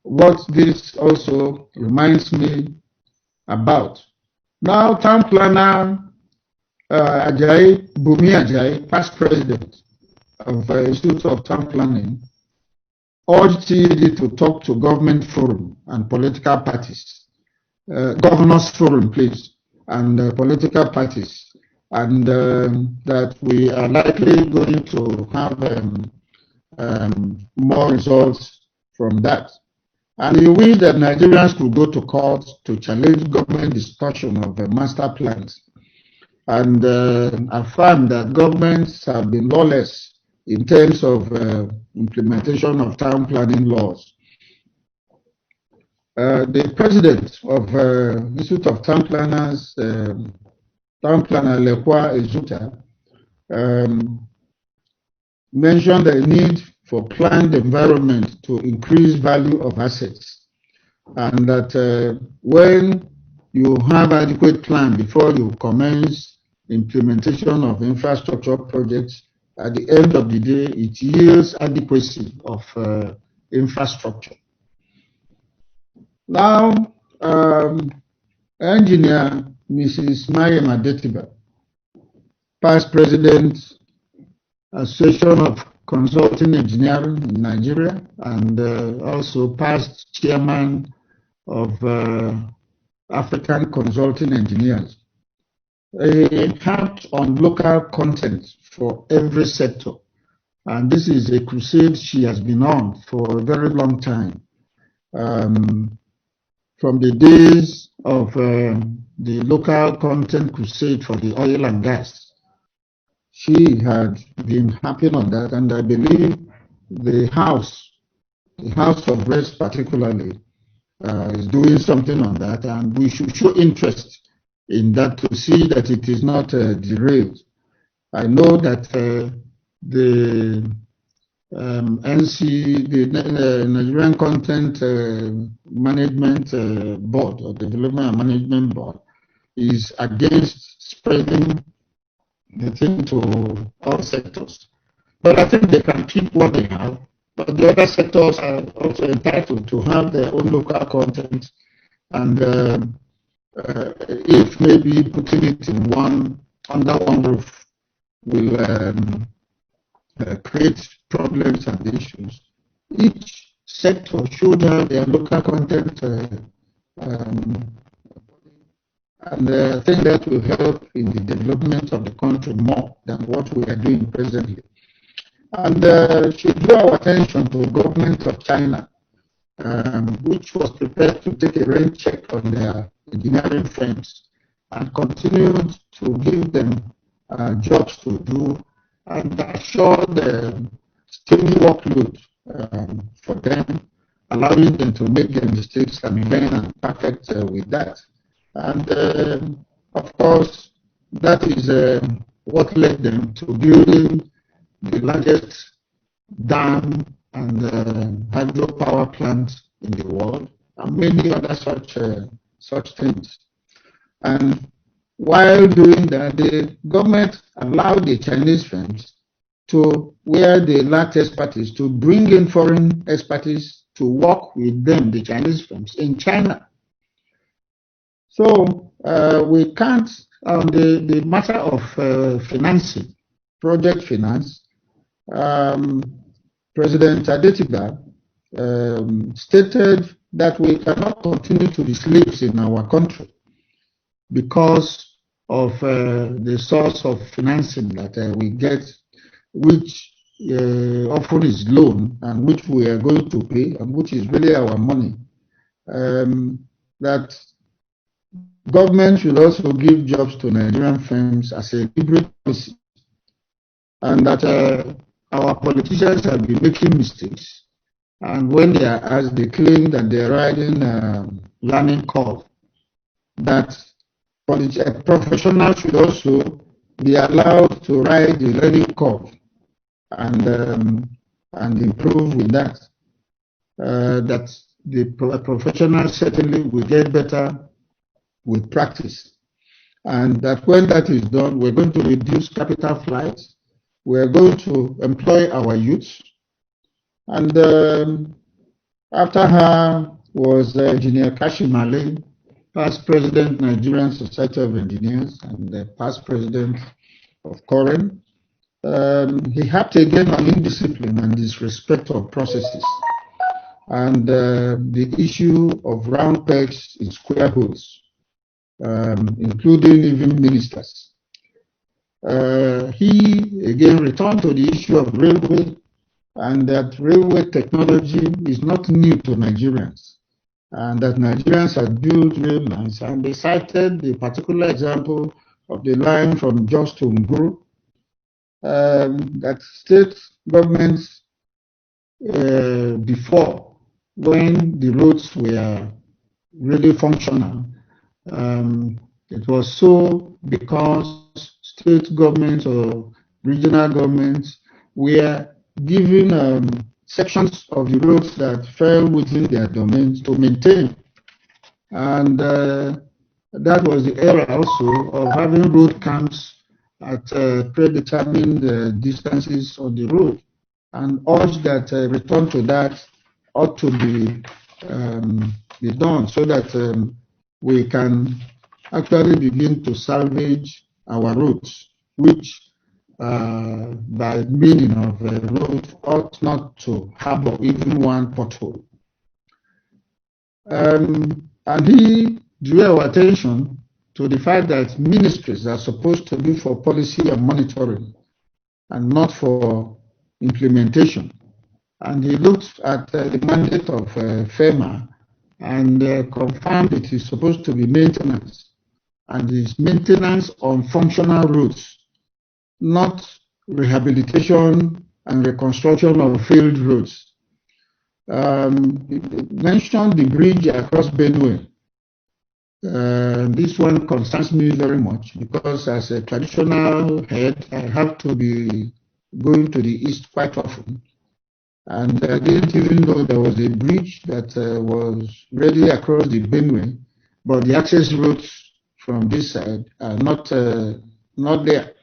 what this also reminds me about. Now, Town Planner Bumi Ajayi, past president of the Institute of Town Planning, urged CED to talk to government forum and political parties, governors forum, please, and political parties, and that we are likely going to have more results from that. And he wished that Nigerians could go to court to challenge government discussion of master plans, and affirm that governments have been lawless in terms of implementation of town planning laws. The president of Institute of Town Planners, Town Planner Lekwa Ezuta, mentioned the need for planned environment to increase value of assets, and that when you have adequate plan before you commence implementation of infrastructure projects, at the end of the day, it yields adequacy of infrastructure. Now, Engineer Mrs. Mayem Adetiba, past president, Association of Consulting Engineering in Nigeria, and also past chairman of African Consulting Engineers. He helped on local content for every sector, and this is a crusade she has been on for a very long time. From the days of the local content crusade for the oil and gas, she had been harping on that, and I believe the House of Reps particularly, is doing something on that, and we should show interest in that to see that it is not derailed. I know that the NC, the Nigerian Content Management Board, or Development and Management Board, is against spreading the thing to all sectors. But I think they can keep what they have but the other sectors are also entitled to have their own local content, and if maybe putting it in under one roof will create problems and issues, each sector should have their local content, um, and I think that will help in the development of the country more than what we are doing presently. And should draw our attention to the government of China, which was prepared to take a rain check on their engineering firms and continued to give them jobs to do and assure the steady workload for them, allowing them to make their mistakes and learn and perfect with that. And of course, that is what led them to building the largest dam and hydropower plants in the world, and many other such things. And while doing that, the government allowed the Chinese firms to, where they lacked expertise, to bring in foreign expertise to work with them, the Chinese firms, in China. So we can't, on the matter of financing, project finance, President Adetiba stated that we cannot continue to be slaves in our country because of the source of financing that we get, which often is loan and which we are going to pay and which is really our money. That government should also give jobs to Nigerian firms as a deliberate policy, and that our politicians have been making mistakes, and when they are asked, they claim that they are riding learning curve. That professionals should also be allowed to ride the learning curve and improve with that. That the professionals certainly will get better with practice, and that when that is done, we're going to reduce capital flights. We're going to employ our youths. And after her was Engineer Kashimale, past president, Nigerian Society of Engineers, and past president of Koren. He harped again on indiscipline and disrespect of processes, and the issue of round pegs in square holes, including even ministers. He again returned to the issue of railway, and that railway technology is not new to Nigerians, and that Nigerians have built rail lines, and they cited the particular example of the line from Jos to Nguru, that state governments before, when the roads were really functional, it was so because state governments or regional governments were given sections of the roads that fell within their domains to maintain. And that was the era also of having road camps at predetermined distances on the road, and urged that return to that ought to be done so that we can actually begin to salvage our roads, which by meaning of a road ought not to harbor even one pothole. And he drew our attention to the fact that ministries are supposed to be for policy and monitoring and not for implementation. And he looked at the mandate of FEMA and confirmed it is supposed to be maintenance, and it's maintenance on functional roads, not rehabilitation and reconstruction of failed roads. He mentioned the bridge across Benue. This one concerns me very much because as a traditional head, I have to be going to the east quite often. And I didn't even know there was a bridge that was ready across the Benue, but the access roads from this side are not there.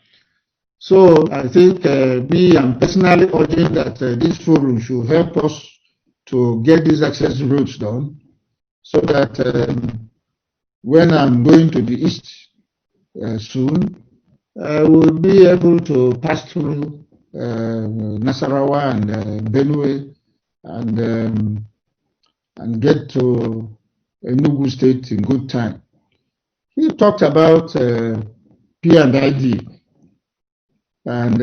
So I think me, I'm personally urging that this forum should help us to get these access roads done, so that when I'm going to the east soon, I will be able to pass through Nasarawa and Benue and get to Enugu State in good time. He talked about P&ID and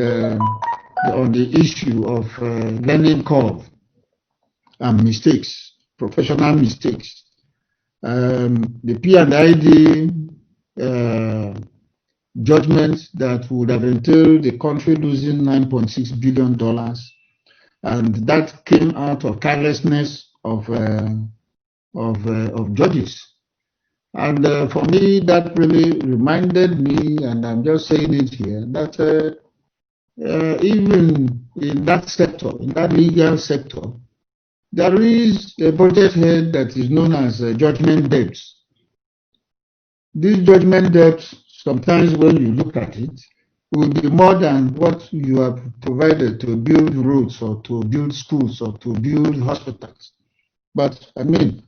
on the issue of learning curve and mistakes, professional mistakes. The P&ID judgment that would have entailed the country losing $9.6 billion, and that came out of carelessness of judges. And for me, that really reminded me, and I'm just saying it here, that even in that sector, in that legal sector, there is a budget head that is known as judgment debts. These judgment debts, sometimes when you look at it, will be more than what you have provided to build roads or to build schools or to build hospitals. But I mean,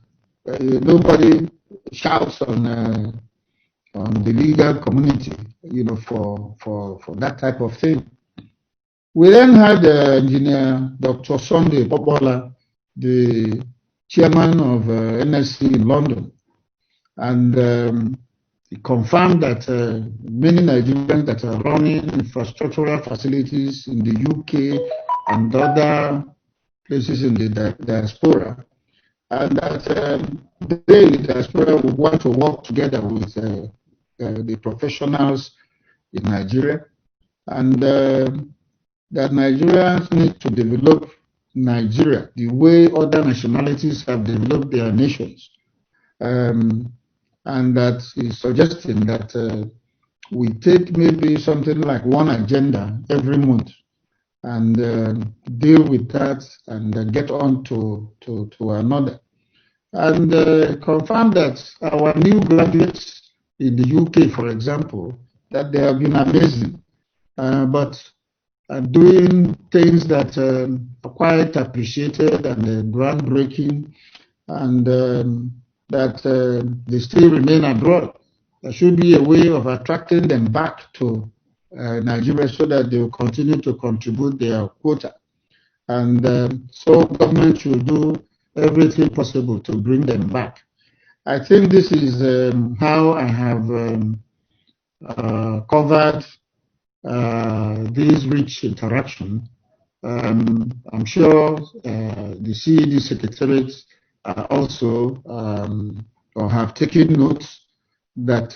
nobody shouts on the legal community, for that type of thing. We then had Engineer Dr. Sunday Popola, the chairman of NSC in London, and he confirmed that many Nigerians that are running infrastructural facilities in the UK and other places in the diaspora, and that they, the diaspora, would want to work together with the professionals in Nigeria, and that Nigerians need to develop Nigeria the way other nationalities have developed their nations. And that is suggesting that we take maybe something like one agenda every month and deal with that and then get on to another. And confirm that our new graduates in the UK, for example, that they have been amazing, but doing things that are quite appreciated and groundbreaking, and that they still remain abroad. There should be a way of attracting them back to Nigeria so that they will continue to contribute their quota. And so government should do everything possible to bring them back. I think this is how I have covered this rich interaction. I'm sure the CED secretariats also or have taken notes that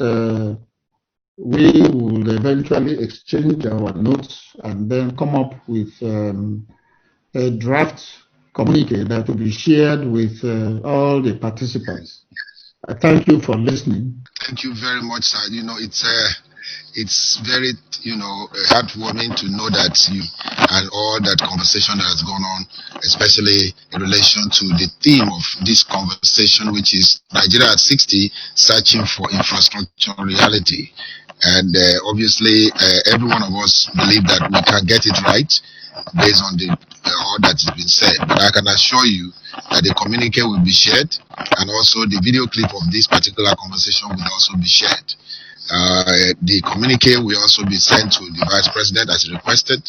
we will eventually exchange our notes and then come up with a draft communique that will be shared with all the participants. I thank you for listening. Thank you very much, sir. It's very, heartwarming to know that you and all that conversation that has gone on, especially in relation to the theme of this conversation, which is Nigeria at 60, searching for infrastructure reality. And obviously, every one of us believe that we can get it right based on all that has been said. But I can assure you that the communique will be shared, and also the video clip of this particular conversation will also be shared. The communique will also be sent to the Vice President as requested.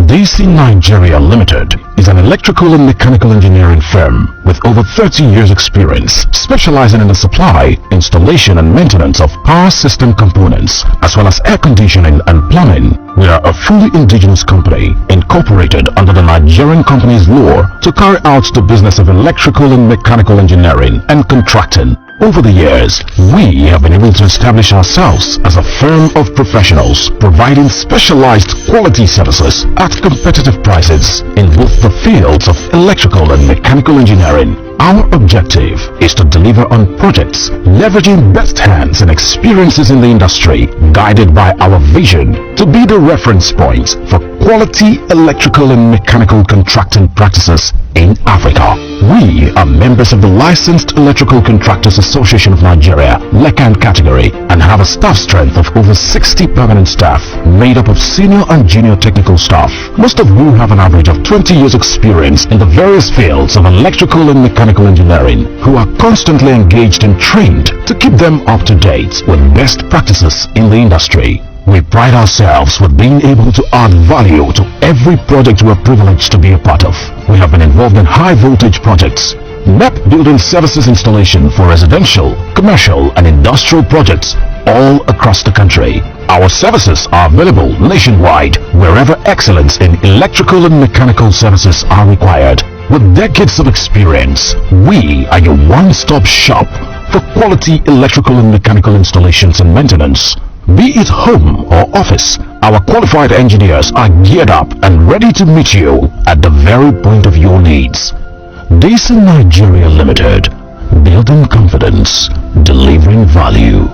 CED Nigeria Limited is an electrical and mechanical engineering firm with over 30 years experience, specializing in the supply, installation and maintenance of power system components, as well as air conditioning and plumbing. We are a fully indigenous company incorporated under the Nigerian Companies Law to carry out the business of electrical and mechanical engineering and contracting. Over the years, we have been able to establish ourselves as a firm of professionals providing specialized quality services at competitive prices in both the fields of electrical and mechanical engineering. Our objective is to deliver on projects leveraging best hands and experiences in the industry, guided by our vision to be the reference point for quality electrical and mechanical contracting practices in Africa. We are members of the Licensed Electrical Contractors Association of Nigeria, LECAN category, and have a staff strength of over 60 permanent staff, made up of senior and junior technical staff, most of whom have an average of 20 years experience in the various fields of electrical and mechanical engineering, who are constantly engaged and trained to keep them up to date with best practices in the industry. We pride ourselves with being able to add value to every project we're privileged to be a part of. We have been involved in high voltage projects, NEP building services installation for residential, commercial and industrial projects all across the country. Our services are available nationwide wherever excellence in electrical and mechanical services are required. With decades of experience, we are your one-stop shop for quality electrical and mechanical installations and maintenance. Be it home or office, our qualified engineers are geared up and ready to meet you at the very point of your needs. CED Nigeria Limited, building confidence, delivering value.